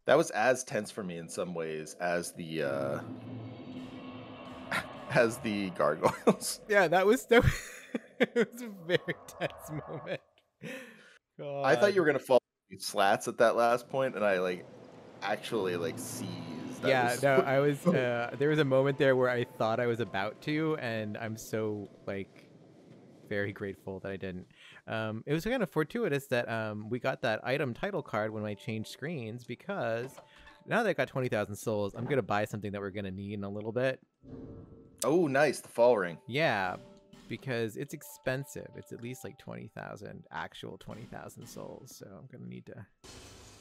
That was as tense for me in some ways as the as the gargoyles.
Yeah, that was so. It was a very tense moment. God.
I thought you were gonna fall slats at that last point, and I like actually like seized.
Yeah, no, I was. There was a moment there where I thought I was about to, and I'm so like very grateful that I didn't. It was kind of fortuitous that we got that item title card when I changed screens, because now that I got 20,000 souls, I'm gonna buy something that we're gonna need in a little bit.
Oh, nice, the fall ring.
Yeah, because it's expensive. It's at least like 20,000 actual 20,000 souls, so I'm gonna need to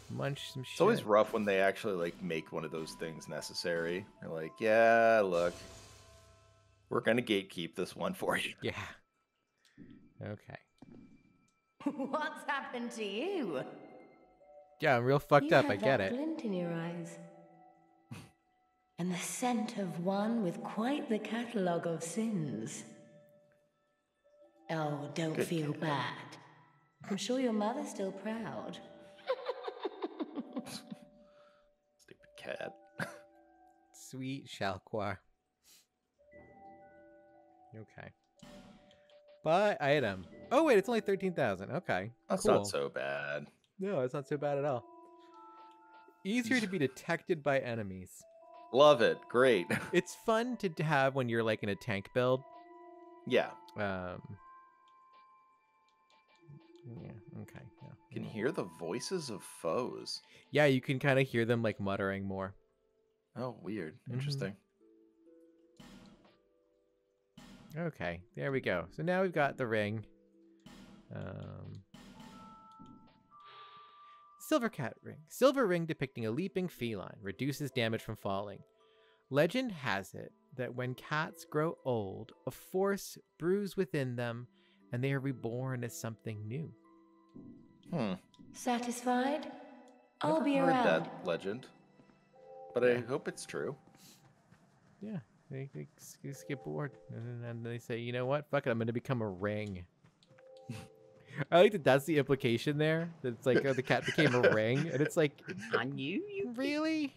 munch some shit.
It's always rough when they actually like make one of those things necessary. They're like, yeah, look, we're gonna gatekeep this one for you.
Yeah. Okay.
What's happened to you?
Yeah, I'm real fucked up. I get it.
Glint in your eyes. And the scent of one with quite the catalogue of sins. Oh, don't
Good
feel
kid.
bad. I'm sure your mother's still proud.
Stupid cat.
Sweet Shalquar. Okay. Buy item. Oh wait, it's only 13,000. Okay.
That's
cool.
not so bad.
No, it's not so bad at all. Easier to be detected by enemies.
Love it. Great.
It's fun to have when you're like in a tank build.
Yeah.
Yeah. Okay. Yeah.
You can hear the voices of foes.
Yeah, you can kind of hear them like muttering more.
Oh, weird. Interesting.
Okay, there we go. So now we've got the ring. Silver cat ring. Silver ring depicting a leaping feline. Reduces damage from falling. Legend has it that when cats grow old, a force brews within them and they are reborn as something new.
Satisfied? I'll
Never
be
heard
around.
that legend, but I hope it's true.
Yeah, they just get bored. And then they say, you know what? Fuck it, I'm going to become a ring. I like that that's the implication there. That it's like, oh, the cat became a ring. And it's like,
I knew you.
Really?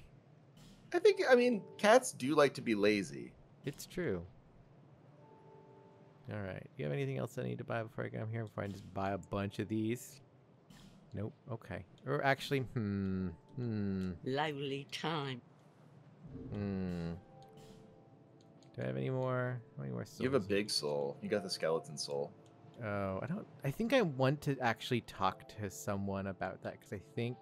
I mean, cats do like to be lazy.
It's true. All right. Do you have anything else I need to buy before I come here? Before I just buy a bunch of these? Nope. Okay. Or actually,
Lonely time.
Do I have any more? How many more souls?
You have a big soul. You got the skeleton soul.
Oh, I think I want to actually talk to someone about that, because I think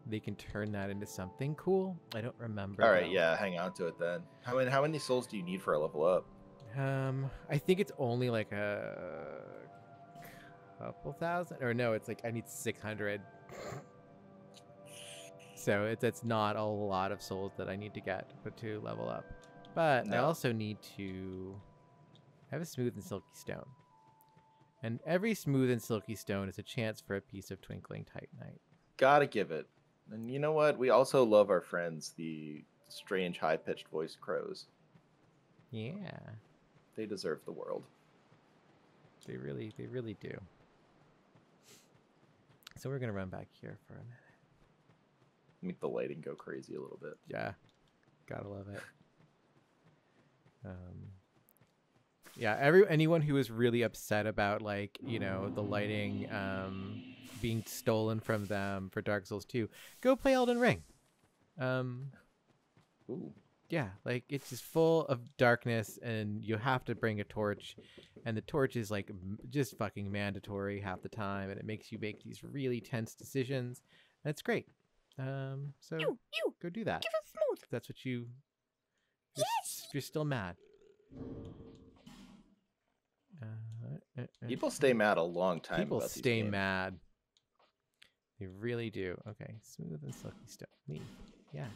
they can turn that into something cool. I don't remember.
All right,
though.
yeah, hang on to it then. How many souls do you need for a level up?
I think it's only like a couple thousand, or no, it's like I need 600. So it's not a lot of souls that I need to get to level up. But I also need to have a smooth and silky stone. And every smooth and silky stone is a chance for a piece of twinkling titanite.
Gotta give it. And you know what? We also love our friends, the strange high-pitched voiced crows.
Yeah.
They deserve the world.
They really do. So we're gonna run back here for a minute.
Make the lighting go crazy a little bit.
Yeah. Gotta love it. Yeah, anyone who is really upset about, like, you know, the lighting being stolen from them for Dark Souls 2, go play Elden Ring.
Ooh.
Yeah, like, it's just full of darkness, and you have to bring a torch, and the torch is like just fucking mandatory half the time, and it makes you make these really tense decisions, and it's great. So go do that.
Give us smooth.
If that's what you're still mad.
People stay mad a long time.
People
about these
stay
games.
mad. They really do. Okay, smooth and silky stone. Leave. Yes.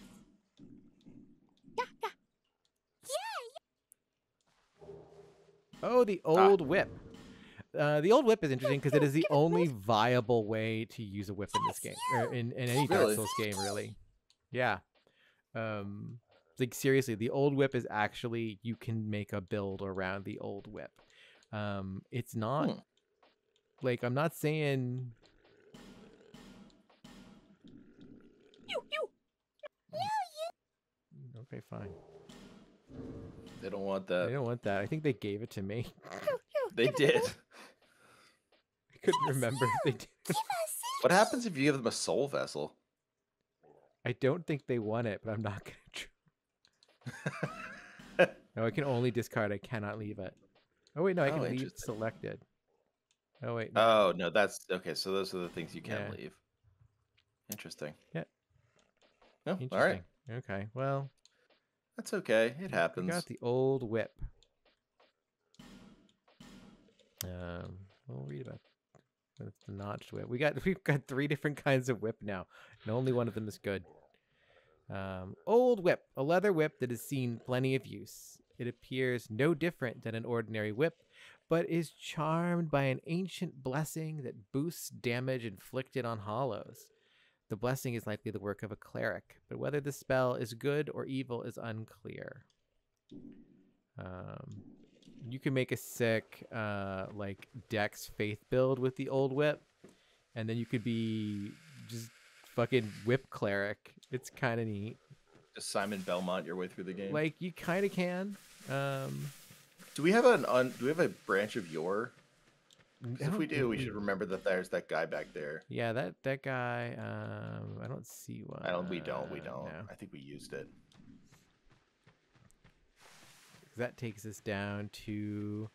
Oh, the old whip. The old whip is interesting because it is the only viable way to use a whip in this game, or in any Dark Souls game, really. Yeah. Like, seriously, the old whip is actually, you can make a build around the old whip. It's not like, I'm not saying okay, fine.
They don't want
They
that.
don't want that. I think they gave it to me.
They did.
I couldn't remember if they did.
What happens if you give them a soul vessel?
I don't think they want it, but I'm not gonna try. No, I can only discard. I cannot leave it. Oh wait, no, I can leave
interesting.
selected. Oh wait. No.
Oh no, that's okay. So those are the things you can
Yeah.
leave. Interesting.
Yeah.
No, all right.
Interesting. Okay. Well,
That's okay. It
we
happens.
got the old whip. We'll read about that's the notched whip. We've got 3 different kinds of whip now, and only one of them is good. Old whip, a leather whip that has seen plenty of use. It appears no different than an ordinary whip, but is charmed by an ancient blessing that boosts damage inflicted on hollows. The blessing is likely the work of a cleric, but whether the spell is good or evil is unclear. You can make a sick like Dex faith build with the old whip, and then you could be just fucking whip cleric. It's kind of neat.
Just Simon Belmont your way through the game.
Like you kind of can.
Do we have a branch of Yore? 'Cause if we do,
think
we should remember that there's that guy back there.
Yeah, that guy. I don't see one.
We don't.
No.
I think we used it.
That takes us down to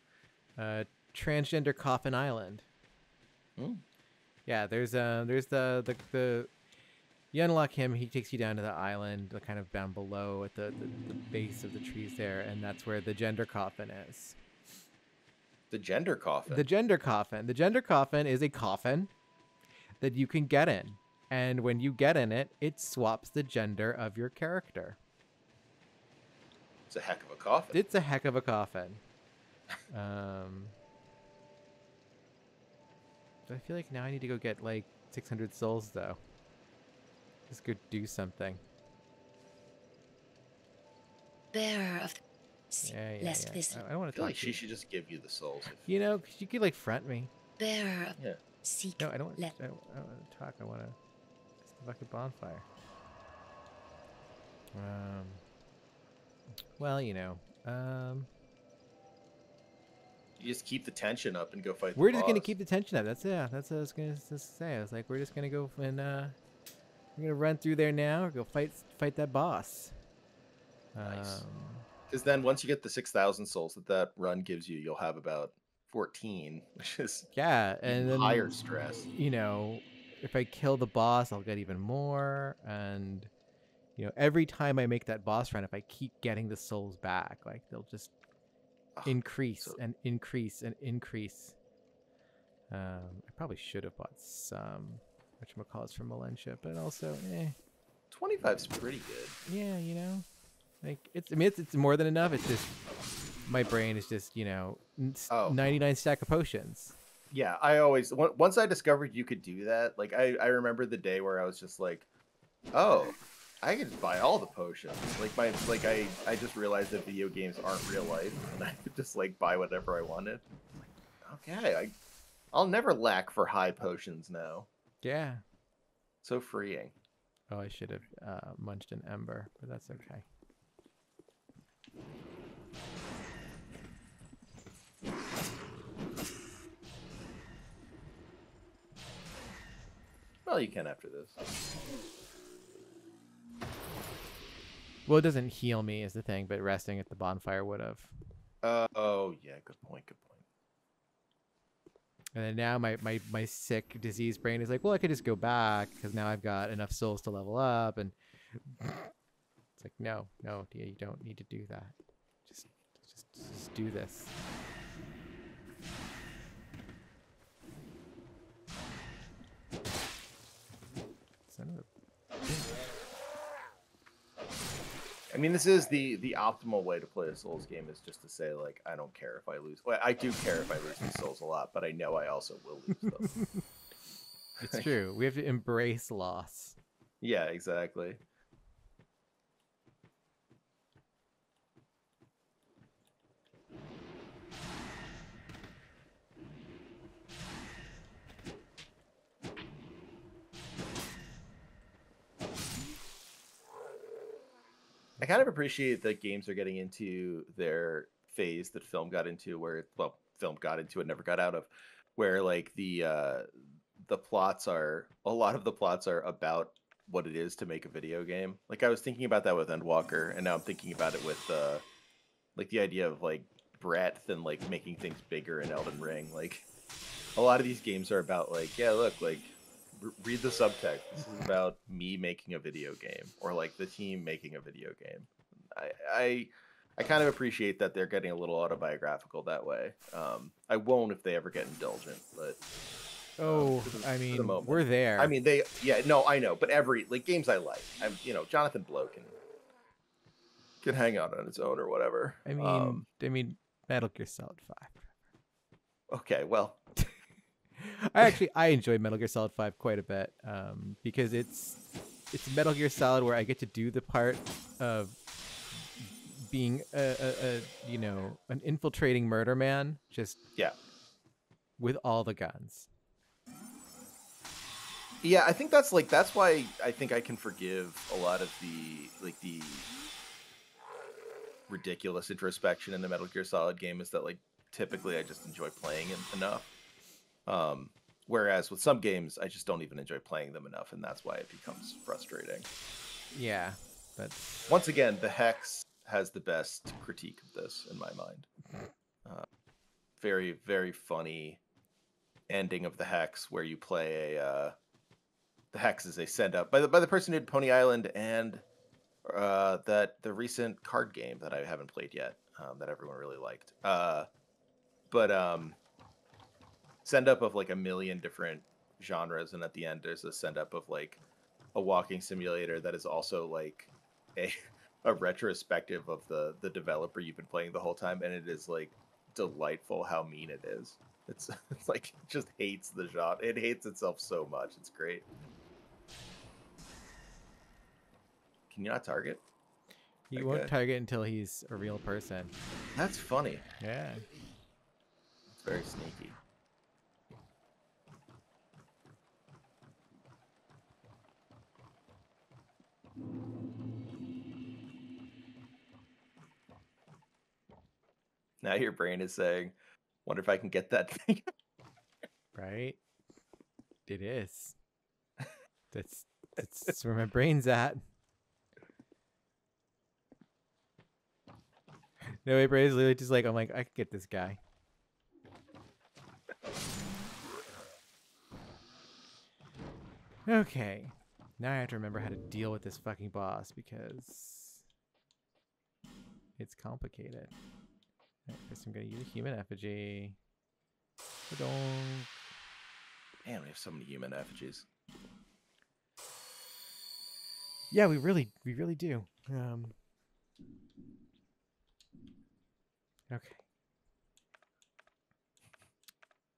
Transgender Coffin Island.
Hmm.
Yeah, there's the you unlock him, he takes you down to the island, kind of down below at the base of the trees there, and that's where the gender coffin is.
The gender coffin.
The gender coffin. The gender coffin is a coffin that you can get in, and when you get in it, it swaps the gender of your character.
It's a heck of a coffin.
It's a heck of a coffin. I feel like now I need to go get like 600 souls though. Just go do something.
Bearer of the
Yeah.
lest this
I don't want
I
to
feel
talk
like
to
she
you.
should just give you the souls.
You know, 'cause you could like front me.
bearer of
Yeah.
seek
No, I don't.
let
I don't want to talk. I want to. It's the fucking bonfire. Well, you know.
You just keep the tension up and go fight.
We're
the
just gonna
boss.
keep the tension up. That's what I was gonna just say. I was like, we're just gonna go and we're gonna run through there now. Go fight that boss.
Nice. Because then once you get the 6,000 souls that run gives you, you'll have about 14, which is
Yeah, and then
higher stress.
You know, if I kill the boss, I'll get even more. And you know, every time I make that boss run, if I keep getting the souls back, like they'll just increase and increase and increase. I probably should have bought some whatchamacallits from Valencia, but also
25's pretty good.
yeah, you know, like it's more than enough. It's just my brain is just 99 stack of potions.
Yeah, I always once I discovered you could do that, like I remember the day where I was just like, oh, I could buy all the potions. I just realized that video games aren't real life, and I could just like buy whatever I wanted. Like, okay, I'll never lack for high potions now.
Yeah.
So freeing.
Oh, I should have munched an ember, but that's okay.
Well, you can after this.
Well, it doesn't heal me is the thing, but resting at the bonfire would have.
Oh yeah, good point.
And then now my sick disease brain is like, well, I could just go back because now I've got enough souls to level up, and it's like, no, you don't need to do that. Just do this. Son of a bitch.
I mean, this is the optimal way to play a Souls game, is just to say, like, I don't care if I lose. Well, I do care if I lose these souls a lot, but I know I also will lose them.
It's true. We have to embrace loss.
Yeah, exactly. I kind of appreciate that games are getting into their phase that film got into, where film got into and never got out of, where like the plots are a lot of the plots are about what it is to make a video game. Like I was thinking about that with Endwalker, and now I'm thinking about it with like the idea of like breadth and like making things bigger in Elden Ring. Like a lot of these games are about like, yeah, look, like read the subtext. This is about me making a video game, or like the team making a video game. I kind of appreciate that they're getting a little autobiographical that way. I won't if they ever get indulgent, but
I mean, we're there.
I mean, no, I know, but every like games I like, Jonathan Blow can hang out on its own or whatever.
I mean, Metal Gear Solid 5.
Okay, well,
I enjoy Metal Gear Solid 5 quite a bit, because it's Metal Gear Solid where I get to do the part of being an infiltrating murder man, just with all the guns.
Yeah, I think that's why I think I can forgive a lot of the ridiculous introspection in the Metal Gear Solid game, is that like typically I just enjoy playing it enough. Whereas with some games I just don't even enjoy playing them enough, and that's why it becomes frustrating.
Yeah, that's
once again, the Hex has the best critique of this in my mind. Very, very funny ending of the Hex where you play the Hex is a send up by the person who did Pony Island and the recent card game that I haven't played yet, that everyone really liked. But send up of like a million different genres, and at the end there's a send up of like a walking simulator that is also like a retrospective of the developer you've been playing the whole time, and it is like delightful how mean it is. It's like it just hates the genre. It hates itself so much. It's great. Can you not target?
He won't target until he's a real person.
That's funny.
Yeah.
It's very sneaky. Now your brain is saying, wonder if I can get that thing.
Right? It is. That's where my brain's at. No, my brain's literally just like, I'm like, I could get this guy. Okay. Now I have to remember how to deal with this fucking boss, because it's complicated. Right, first I'm going to use a human effigy.
Man, we have so many human effigies.
Yeah, we really do. Okay.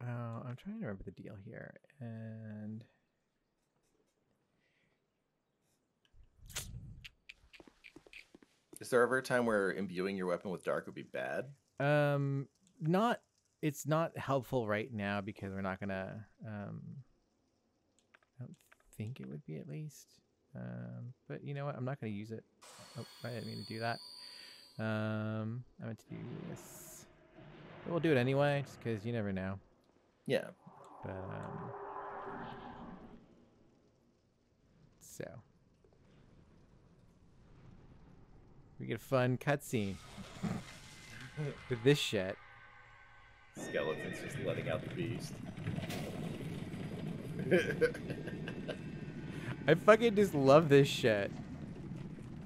I'm trying to remember the deal here, and
is there ever a time where imbuing your weapon with dark would be bad?
It's not helpful right now because we're not gonna. I don't think it would be, at least. But you know what? I'm not gonna use it. Oh, I didn't mean to do that. I meant to do this. But we'll do it anyway, just because you never know.
Yeah.
But so we get a fun cutscene with this shit.
Skeletons just letting out the beast.
I fucking just love this shit.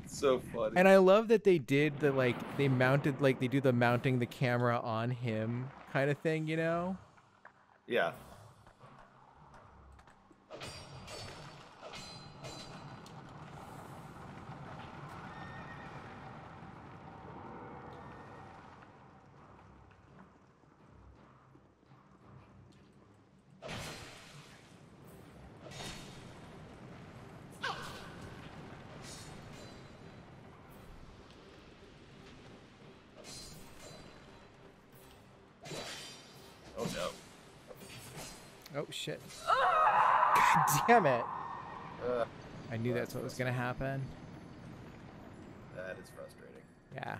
So funny.
And I love that they did the they mounted they do the mounting the camera on him kind of thing, you know?
Yeah.
Oh shit. God damn it. I knew that's what was gonna happen.
that is frustrating.
Yeah.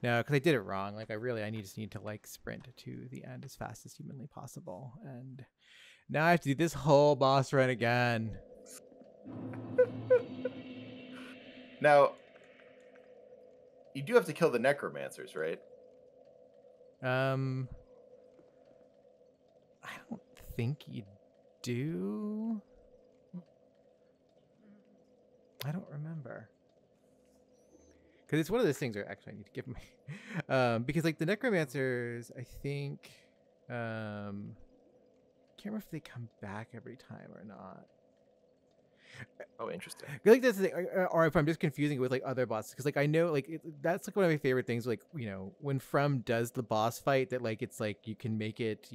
No, because I did it wrong. Like I just need to like sprint to the end as fast as humanly possible. And now I have to do this whole boss run again.
Now, you do have to kill the necromancers, right?
I don't think you do. I don't remember. Because it's one of those things where actually I need to give my... because like the necromancers, I think... can't remember if they come back every time or not.
Oh, interesting.
I feel like that's the thing, or if I'm just confusing it with like other bosses, because like I know like that's like one of my favorite things. Like when From does the boss fight, that like it's like you can make it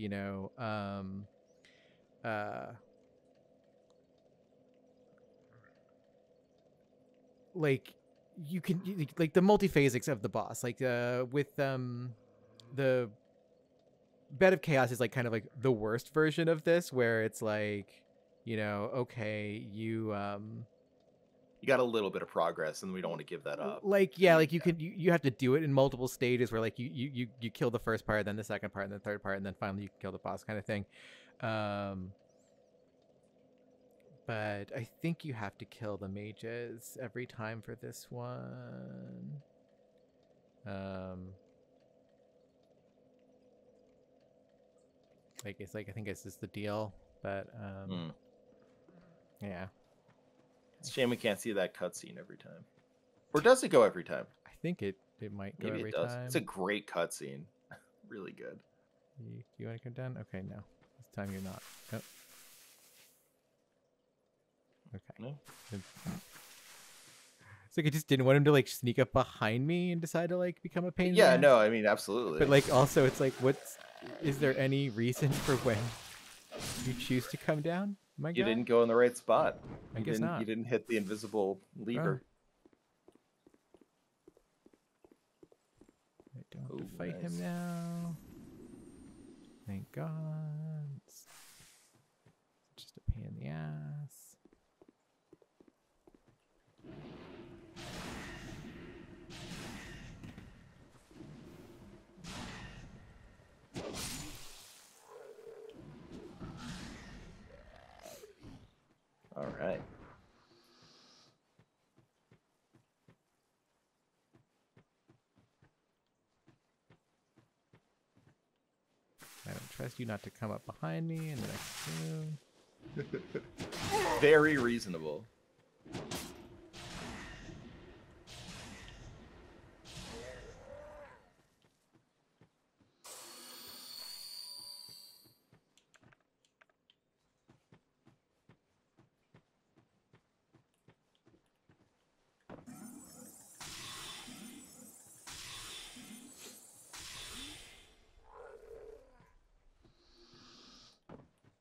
like you can like the multiphasics of the boss, like with the Bed of Chaos is like kind of like the worst version of this, where it's like okay, you
got a little bit of progress, and we don't want to give that up.
Like like you have to do it in multiple stages, where like you kill the first part, then the second part, and the third part, and then finally you kill the boss, kind of thing. But I think you have to kill the mages every time for this one. Like it's like I think it's just the deal, but yeah.
It's a shame we can't see that cutscene every time. Or does it go every time?
I think it might go
Maybe
every
it does.
time.
It's a great cutscene. Really good.
You want to come down? Okay, no. This time you're not. Oh. Okay.
No.
It's like I just didn't want him to like sneak up behind me and decide to like become a pain in the
Yeah,
ass.
no, I mean absolutely.
But like also it's like is there any reason for when you choose to come down? My God.
You didn't go in the right spot.
I guess not.
You didn't hit the invisible lever.
I don't have to fight him now. Thank God. It's just a pain in the ass.
All right.
I don't trust you not to come up behind me in the next room.
Very reasonable.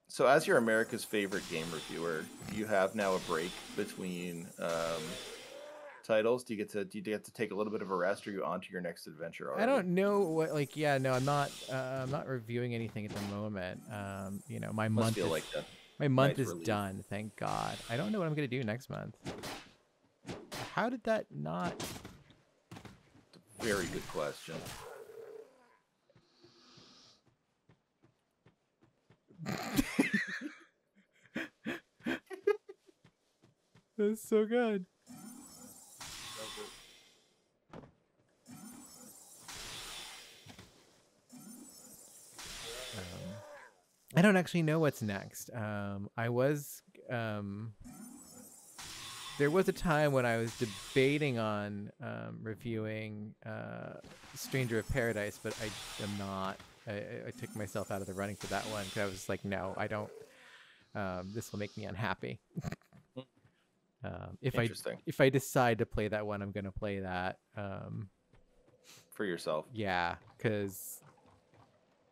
So as your America's favorite game reviewer, do you have now a break between titles? Do you get to take a little bit of a rest, or are you on to your next adventure already?
I don't know what no, I'm not reviewing anything at the moment. My month is,
like
my month
nice
is
relief.
done, thank God. I don't know what I'm gonna do next month. How did that not?
Very good question.
That's so good. I don't actually know what's next. I was there was a time when I was debating on reviewing Stranger of Paradise, but I am not. I took myself out of the running for that one because I was just like, no, I don't. This will make me unhappy. If I decide to play that one, I'm gonna play that
for yourself.
Yeah, because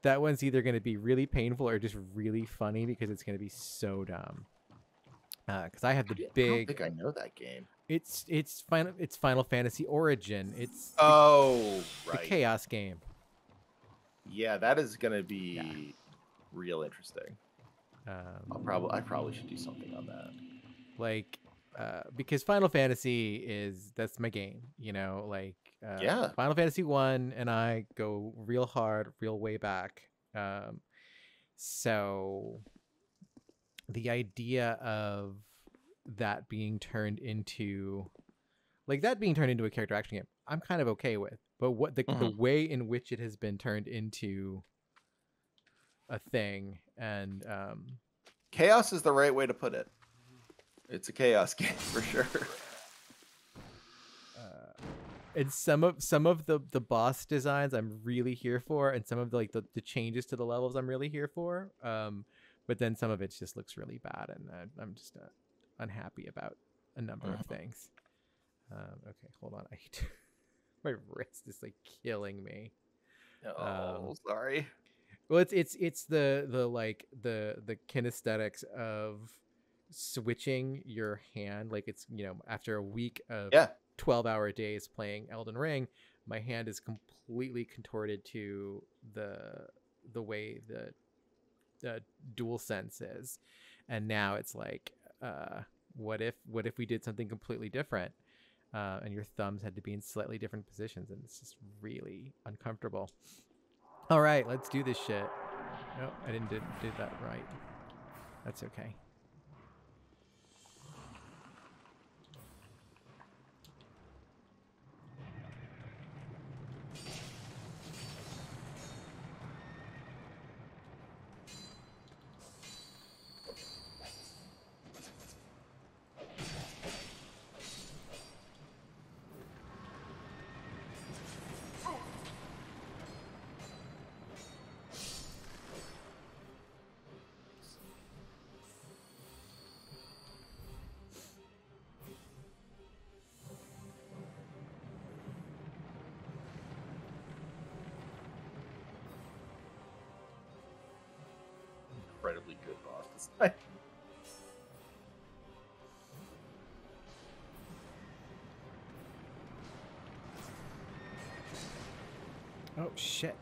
that one's either gonna be really painful or just really funny because it's gonna be so dumb. Because I have the big.
I don't think I know that game.
It's Final Fantasy Origin. It's
right.
The Chaos game.
Yeah, that is gonna be real interesting. I probably should do something on that.
Like because Final Fantasy that's my game, like
Yeah.
Final Fantasy 1 and I go real hard, real way back. So the idea of that being turned into a character action game, I'm kind of okay with. But what the way in which it has been turned into a thing, and
chaos is the right way to put it. It's a chaos game for sure.
And some of the boss designs I'm really here for, and some of the changes to the levels I'm really here for. But then some of it just looks really bad, and I'm just unhappy about a number of things. Okay, hold on. My wrist is like killing me.
Oh, sorry.
Well, it's the kinesthetics of switching your hand. Like it's after a week of 12-hour days playing Elden Ring, my hand is completely contorted to the way the DualSense is, and now it's like, what if we did something completely different, and your thumbs had to be in slightly different positions, and it's just really uncomfortable. All right, let's do this shit. No, I didn't did that right. That's okay.
Incredibly good boss design.
Oh shit.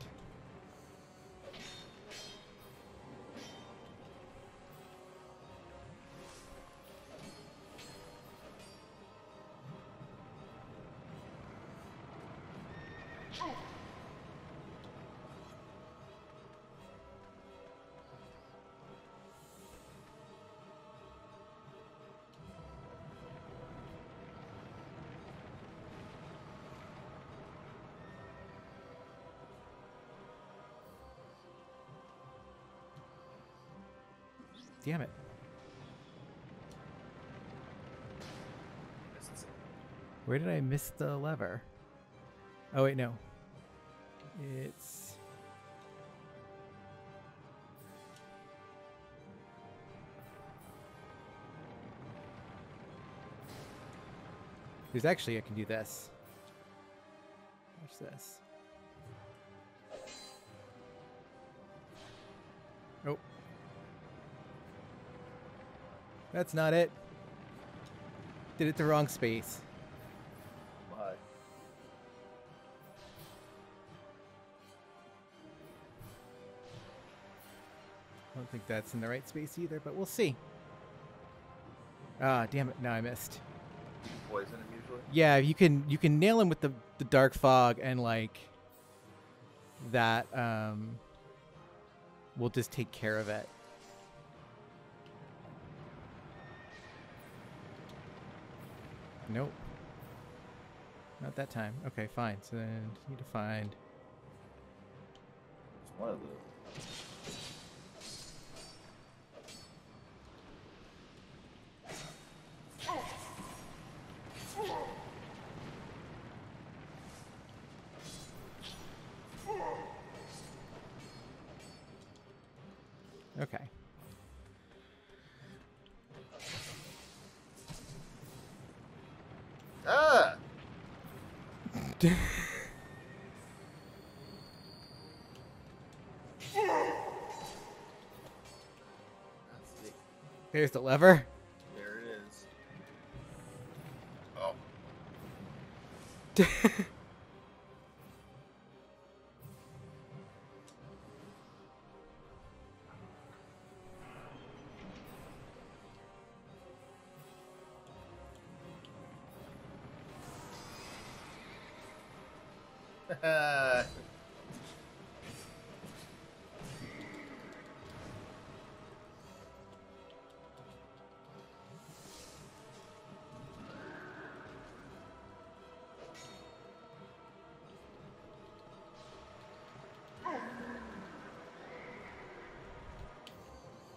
Damn it. Where did I miss the lever? Oh, wait, no. It's... There's actually, I can do this. Watch this. Oh. That's not it. Did it the wrong space.
Why?
I don't think that's in the right space either, but we'll see. Ah, damn it. Now I missed.
Poison him usually?
Yeah, you can nail him with the dark fog, and like that will just take care of it. Nope. Not that time. Okay, fine. So then need to find...
It's one of the...
Okay.
Ah!
There's the lever.
There it is. Oh.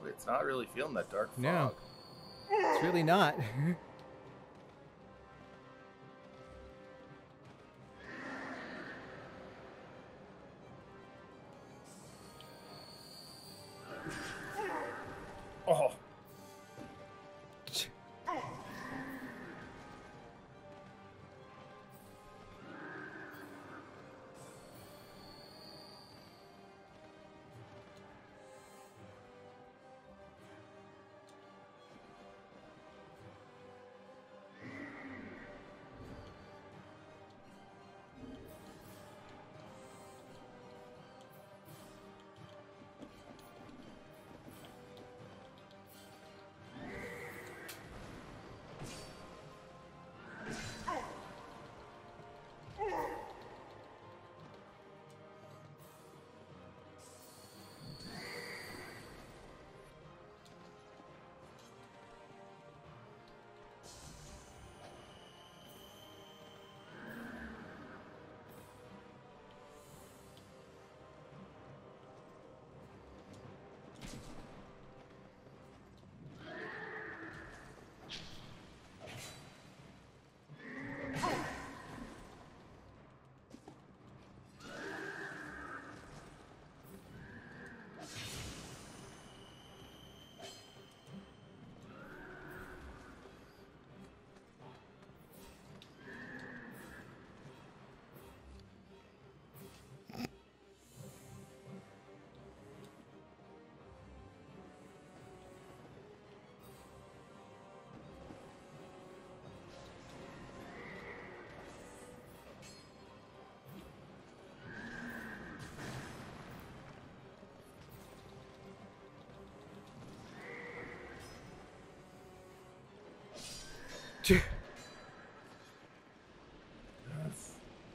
It's not really feeling that dark fog.
No. It's really not.
Oh.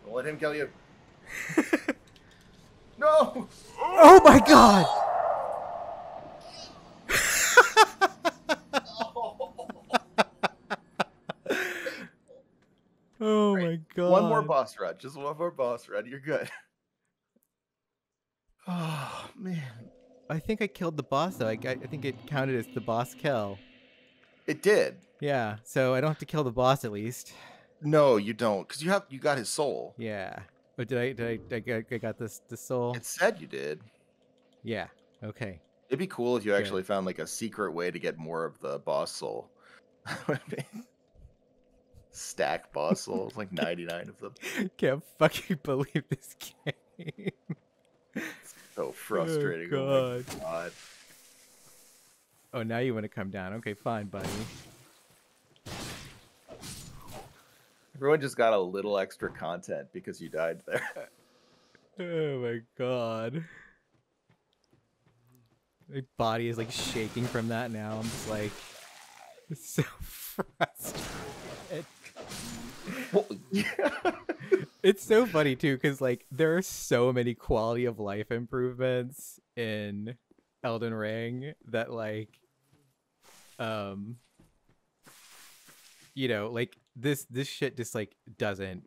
Don't let him kill you. No!
Oh my god! Oh my god.
One more boss run. Just one more boss run. You're good. Oh, man.
I think I killed the boss, though. I think it counted as the boss kill.
It did.
Yeah, so I don't have to kill the boss at least.
No, you don't, because you got his soul.
Yeah. But did I got the soul?
It said you did.
Yeah. Okay.
It'd be cool if you actually found like a secret way to get more of the boss soul. Stack boss souls, like 99 of them.
Can't fucking believe this game.
It's so frustrating.
Oh,
my God.
Oh, now you want to come down. Okay, fine, buddy.
Everyone just got a little extra content because you died there.
Oh my god. My body is like shaking from that now. I'm just like so frustrated.
Well, yeah.
It's so funny too, because like there are so many quality of life improvements in Elden Ring that like you know, like this shit just like doesn't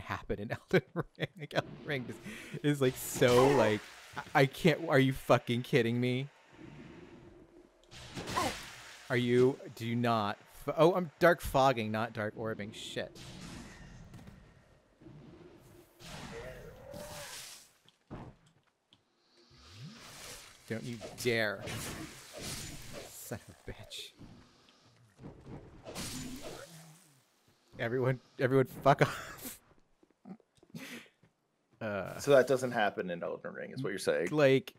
happen in Elden Ring. Like Elden Ring just is like so like I can't. Are you fucking kidding me? Are you? Do you not? Oh, I'm dark fogging, not dark orbing. Shit. Don't you dare. Son of a bitch. Everyone fuck off.
So that doesn't happen in Elden Ring, is what you're saying?
Like,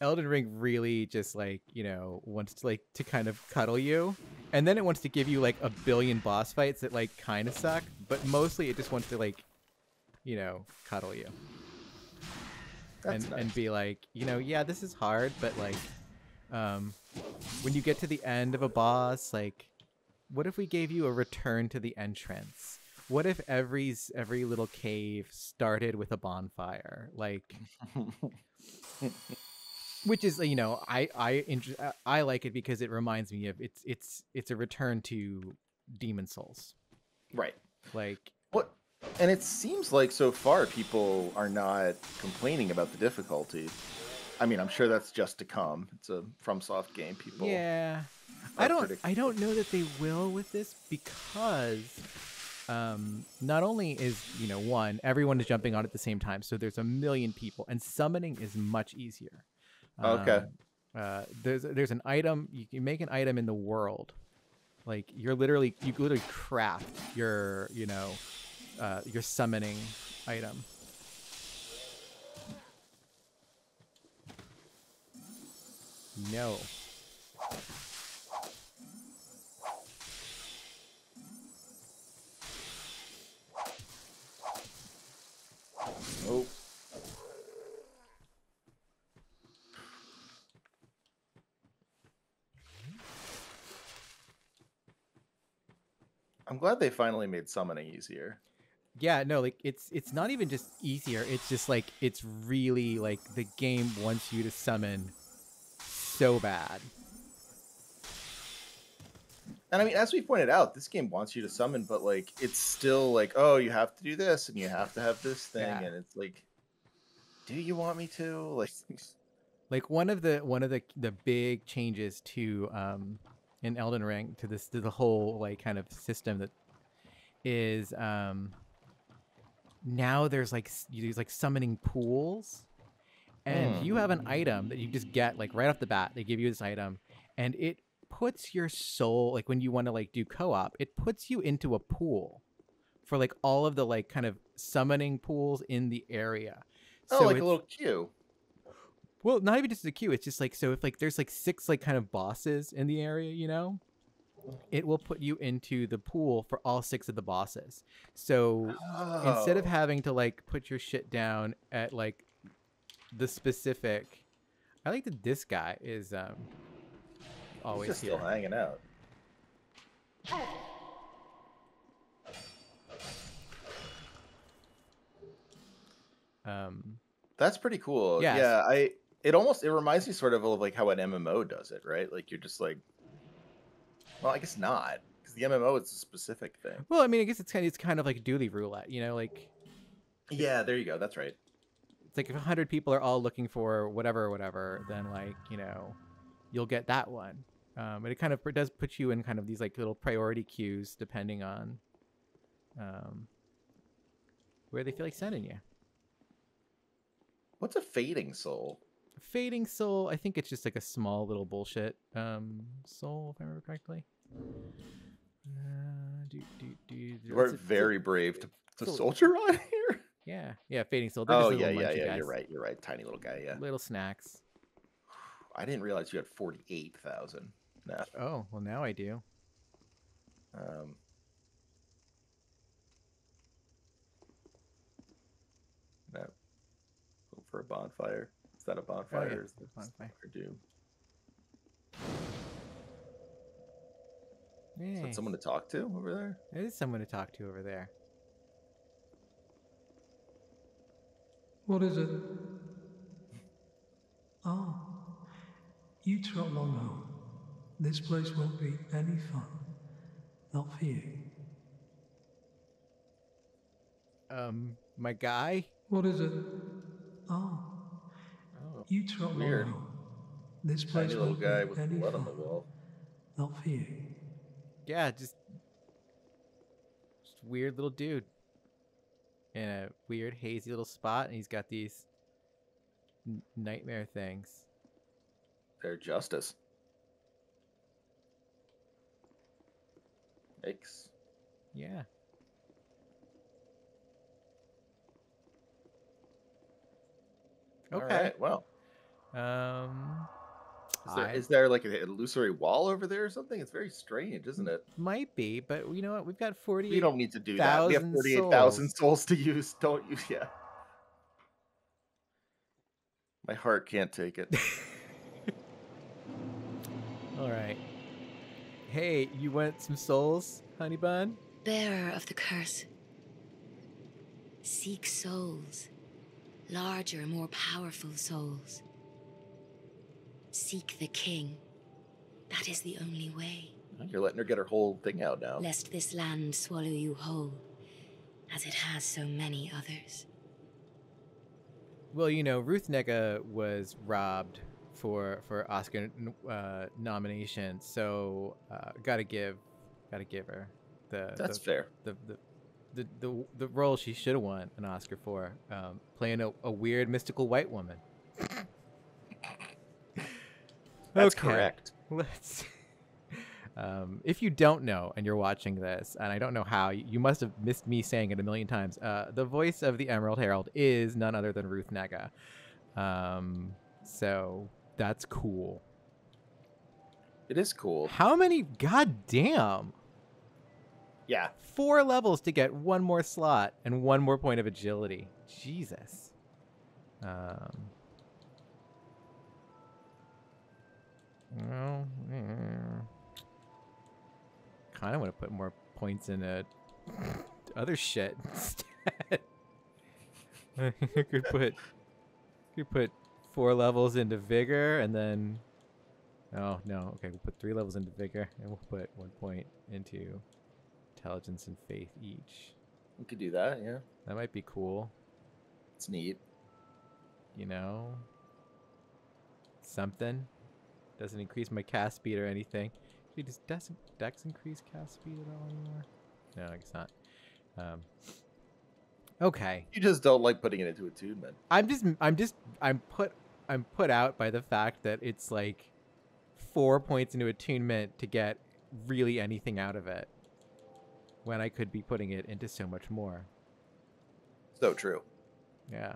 Elden Ring really just like, you know, wants to like to kind of cuddle you, and then it wants to give you like a billion boss fights that like kind of suck, but mostly it just wants to like, you know, cuddle you.
That's nice.
And be like, you know, yeah, this is hard, but like, when you get to the end of a boss, like, what if we gave you a return to the entrance? What if every little cave started with a bonfire? Like, which is, you know, I like it because it reminds me of it's a return to Demon Souls.
Right.
Like,
what? And it seems like so far people are not complaining about the difficulty. I mean, I'm sure that's just to come. It's a FromSoft game. People.
yeah, I don't know that they will with this because not only is, you know, one, everyone is jumping on at the same time, so there's a million people, and summoning is much easier.
Okay.
There's an item, you can make an item in the world. Like you literally craft your, you know, your summoning item. No.
Oh. I'm glad they finally made summoning easier.
Yeah, no, like it's not even just easier. It's just like it's really like the game wants you to summon so bad.
And I mean, as we pointed out, this game wants you to summon, but like it's still like, oh, you have to do this and you have to have this thing,
Yeah.
and it's like, do you want me to?
Like one of the big changes to in Elden Ring to the whole like kind of system that is now there's like summoning pools, and you have an item that you just get like right off the bat. They give you this item, and it puts your soul, like when you want to like do co-op, it puts you into a pool for like all of the like kind of summoning pools in the area.
Oh,
so
like a little queue.
Well, not even just a queue. It's just like, so if like there's like 6 like kind of bosses in the area, you know, it will put you into the pool for all 6 of the bosses. So instead of having to like put your shit down at like the specific, I like that this guy is always
He's just
here.
still hanging out. That's pretty cool.
Yes.
Yeah, it reminds me sort of like how an MMO does it, right? Like you're just like, well, I guess not, because the MMO is a specific thing.
Well, I mean, I guess it's kind of like duty roulette, you know, like.
Yeah, there you go. That's right.
It's like if 100 people are all looking for whatever, then like, you know, you'll get that one. But it kind of does put you in kind of these like little priority queues depending on where they feel like sending you.
What's a fading soul?
Fading soul, I think it's just like a small little bullshit soul, if I remember correctly.
You are very brave to soldier on here.
Yeah, fading soul.
Oh yeah. You're right. Tiny little guy. Yeah.
Little snacks.
I didn't realize you had 48,000. No.
Oh well, now I do.
No. Hope for a bonfire. Is that a bonfire?
Oh, yeah.
Or is that bonfire doom? Is that someone to talk to over there?
There is someone to talk to over there.
What is it? Oh, you trot along home. This place won't be any fun. Not for you.
My guy?
What is it? Oh, you trot along
weird.
home. This place
Tiny little
won't
guy
be
with
any
blood
fun.
on the wall.
Not for you.
Yeah, just weird little dude in a weird hazy little spot, and he's got these nightmare things.
They're justice. Yikes.
Yeah. Okay.
All right, well. Is there like an illusory wall over there or something? It's very strange, isn't it?
Might be, but you know what? We've got 40.
We don't need to do that. We have 48,000 souls to use. Don't use. Yeah. My heart can't take it.
All right. Hey, you want some souls, honey bun?
Bearer of the curse,
Seek souls. Larger, more powerful souls. Seek the king. That is the only way.
You're letting her get her whole thing out now.
Lest this land swallow you whole, as it has so many others.
Well, you know, Ruth Negga was robbed for Oscar nomination, so gotta give her
That's fair.
The role she should have won an Oscar for, playing a weird mystical white woman.
That's
okay.
correct.
Let's. If you don't know and you're watching this, and I don't know how, you must have missed me saying it a million times. The voice of the Emerald Herald is none other than Ruth Negga. So that's cool.
It is cool.
How many? Goddamn.
Yeah.
4 levels to get 1 more slot and 1 more point of agility. Jesus. Well, kind of want to put more points in other shit instead. I could put 4 levels into vigor and then. Oh no! Okay, we'll put 3 levels into vigor and we'll put 1 point into intelligence and faith each.
We could do that. Yeah.
That might be cool.
It's neat.
You know, something doesn't increase my cast speed or anything. Does Dex increase cast speed at all anymore? No, I guess not. Okay.
You just don't like putting it into attunement.
I'm put out by the fact that it's like 4 points into attunement to get really anything out of it, when I could be putting it into so much more.
So true.
Yeah.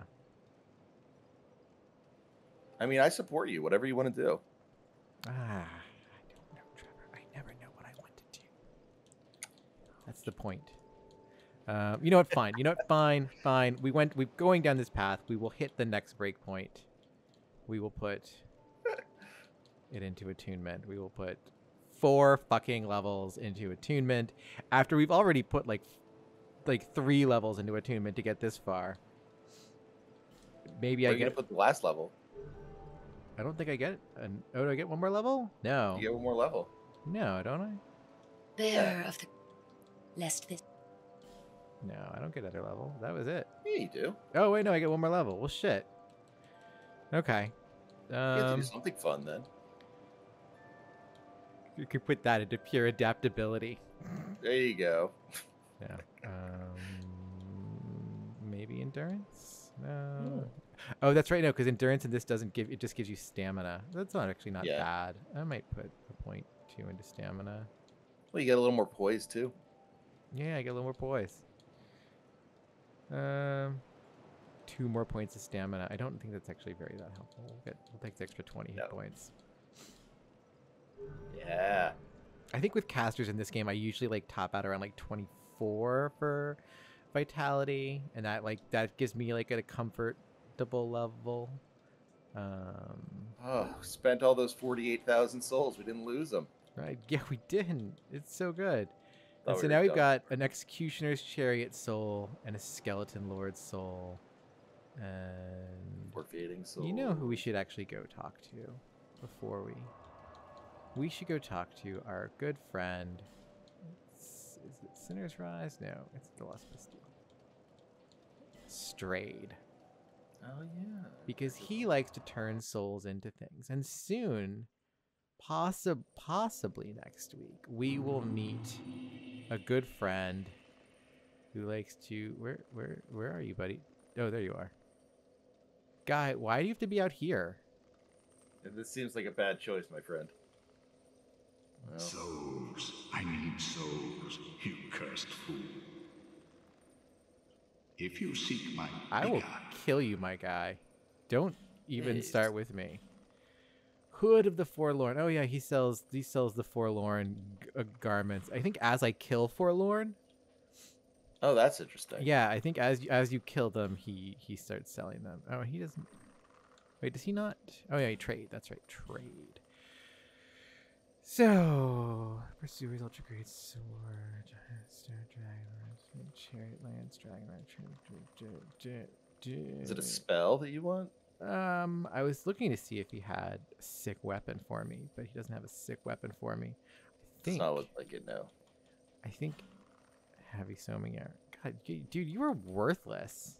I mean, I support you. Whatever you want to do.
I don't know, Trevor. I never know what I want to do. That's the point. You know what? Fine. You know what? Fine. We're going down this path. We will hit the next breakpoint. We will put it into attunement. We will put 4 fucking levels into attunement after we've already put like 3 levels into attunement to get this far. Maybe I get
put the last level.
I don't think I get it. Oh, do I get 1 more level? No.
You get 1 more level.
No, don't I?
Bearer of the... Lest this...
No, I don't get other level. That was it.
Yeah, you do.
Oh, wait, no, I get 1 more level. Well, shit. Okay.
You have to do something fun then.
You could put that into pure adaptability.
There you go.
Yeah. Maybe endurance? No. Oh, that's right. No, because endurance in this doesn't give... It just gives you stamina. That's not actually not bad. I might put a 0.2 into stamina.
Well, you get a little more poise, too.
Yeah, I get a little more poise. 2 more points of stamina. I don't think that's actually very that helpful. We'll take the extra 20 hit points.
Yeah.
I think with casters in this game, I usually like top out around like 24 for vitality, and that gives me like a comfortable level.
Spent all those 48,000 souls. We didn't lose them.
Right? Yeah, we didn't. It's so good. And
Oh,
so now we've got an Executioner's Chariot soul and a Skeleton Lord's soul. And
Forfeiting soul.
you know who we should actually go talk to before we should go talk to our good friend. Is it Sinner's Rise? No, it's the Lost Bastille. Strayed.
Oh, yeah.
Because he likes to turn souls into things. And soon, possibly next week, we will meet a good friend who likes to... Where are you, buddy? Oh, there you are. Guy, why do you have to be out here?
This seems like a bad choice, my friend. Well.
Souls. I need souls, you cursed fool. If you seek my...
I will kill you, my guy. Don't even start with me. Hood of the Forlorn. Oh yeah, he sells the Forlorn garments. I think as I kill Forlorn.
Oh, that's interesting.
Yeah, I think as you kill them, he starts selling them. Oh, he doesn't. Wait, does he not? Oh yeah, he trade. That's right, trade. So, Pursuer's Ultra Great Sword, Star Dragon, Chariot Lance, Dragon.
Is it a spell that you want?
I was looking to see if he had a sick weapon for me, but he doesn't have a sick weapon for me.
Does not look like it, no.
I think heavy soaming air. God, dude, you are worthless.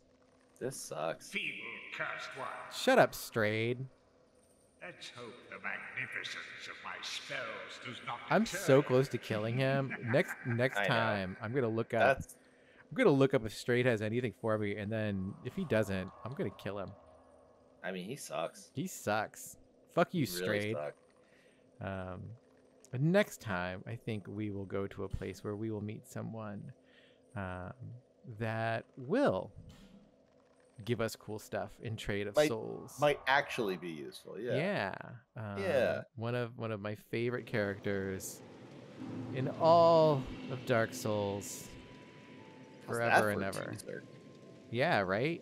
This sucks.
Feeble cursed one.
Shut up, Strayed.
Let's hope the magnificence of my spells does not.
I'm so close to killing him. Next time, I'm gonna look up. I'm gonna look up if Strayed has anything for me, and then if he doesn't, I'm gonna kill him.
I mean, he sucks.
He sucks. Fuck you,
He really
Strayed.
sucks.
But next time, I think we will go to a place where we will meet someone that will give us cool stuff in trade of souls.
Might actually be useful. Yeah.
Yeah. One of my favorite characters in all of Dark Souls, forever and ever. Yeah, right.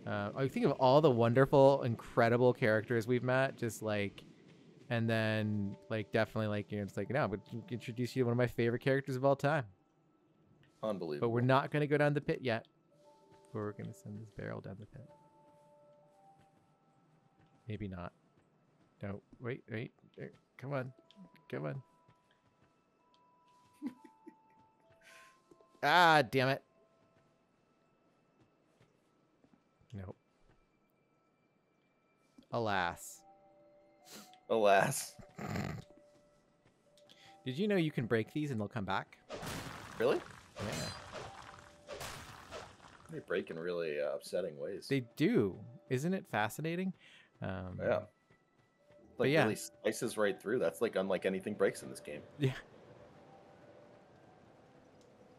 I think of all the wonderful, incredible characters we've met, just like, and then like definitely like it's like no, but introduce you to one of my favorite characters of all time.
Unbelievable.
But we're not gonna go down the pit yet. We're gonna send this barrel down the pit. Maybe not. No, wait. Come on. Ah, damn it. Nope. Alas. Did you know you can break these and they'll come back?
Really?
Yeah.
They break in really upsetting ways.
They do. Isn't it fascinating?
Yeah. Like
yeah.
really slices right through. That's like unlike anything breaks in this game.
Yeah.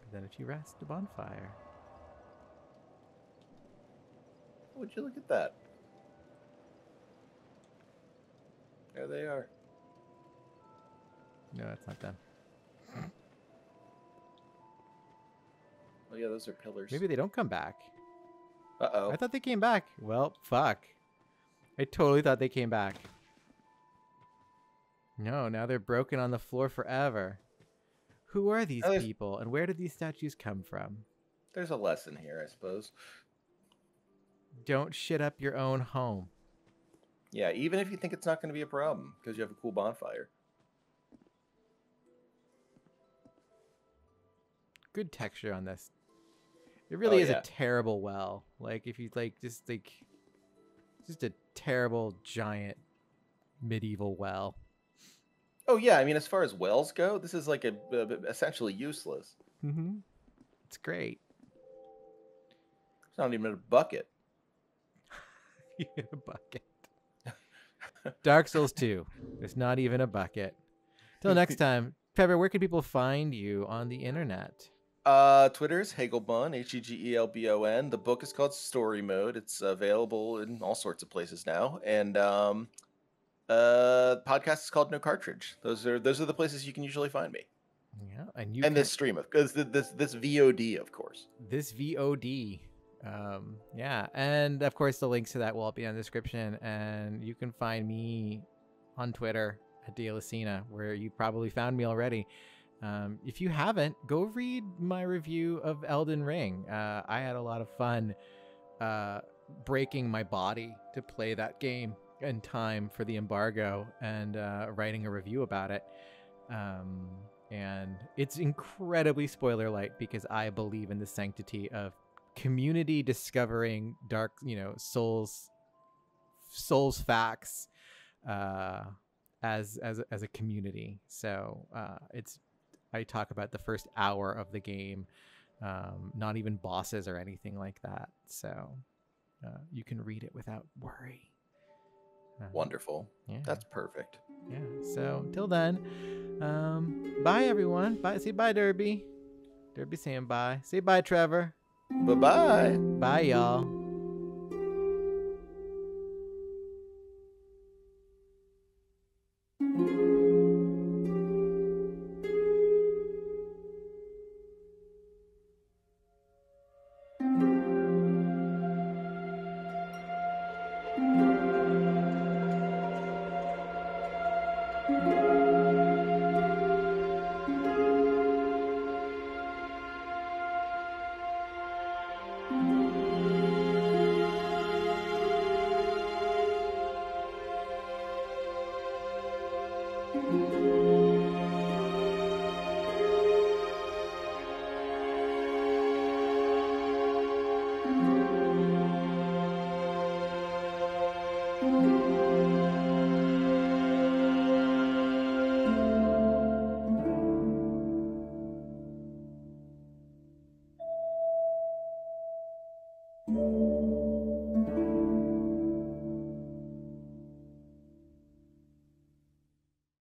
But then if you rest a bonfire.
Would you look at that? There they are.
No, that's not them.
Oh yeah, those are pillars.
Maybe they don't come back.
Uh-oh.
I thought they came back. Well, fuck. I totally thought they came back. No, now they're broken on the floor forever. Who are these people, and where did these statues come from?
There's a lesson here, I suppose.
Don't shit up your own home.
Yeah, even if you think it's not going to be a problem, because you have a cool bonfire.
Good texture on this. It really is a terrible well. Like, if you, like, just a terrible, giant, medieval well.
Oh, yeah, I mean, as far as wells go, this is, like, essentially useless.
Mm-hmm. It's great.
It's not even a bucket.
A bucket. Dark Souls 2. There's not even a bucket. Till next time, Trevor, where can people find you on the internet?
Twitter's Hegelbon, Hegelbon. The book is called Story Mode. It's available in all sorts of places now. And podcast is called No Cartridge. Those are the places you can usually find me.
Yeah,
this stream of this VOD, of course.
This VOD. Yeah, and of course the links to that will all be in the description, and you can find me on Twitter at Dealacina, where you probably found me already. If you haven't, go read my review of Elden Ring. I had a lot of fun breaking my body to play that game in time for the embargo and writing a review about it. And it's incredibly spoiler light because I believe in the sanctity of community discovering dark, souls facts as a community. So I talk about the first hour of the game, not even bosses or anything like that. So you can read it without worry.
Wonderful.
Yeah.
That's perfect.
Yeah. So till then, bye everyone. Bye. Say bye, Derby. Derby saying bye. Say bye, Trevor.
Bye-bye.
Bye, y'all.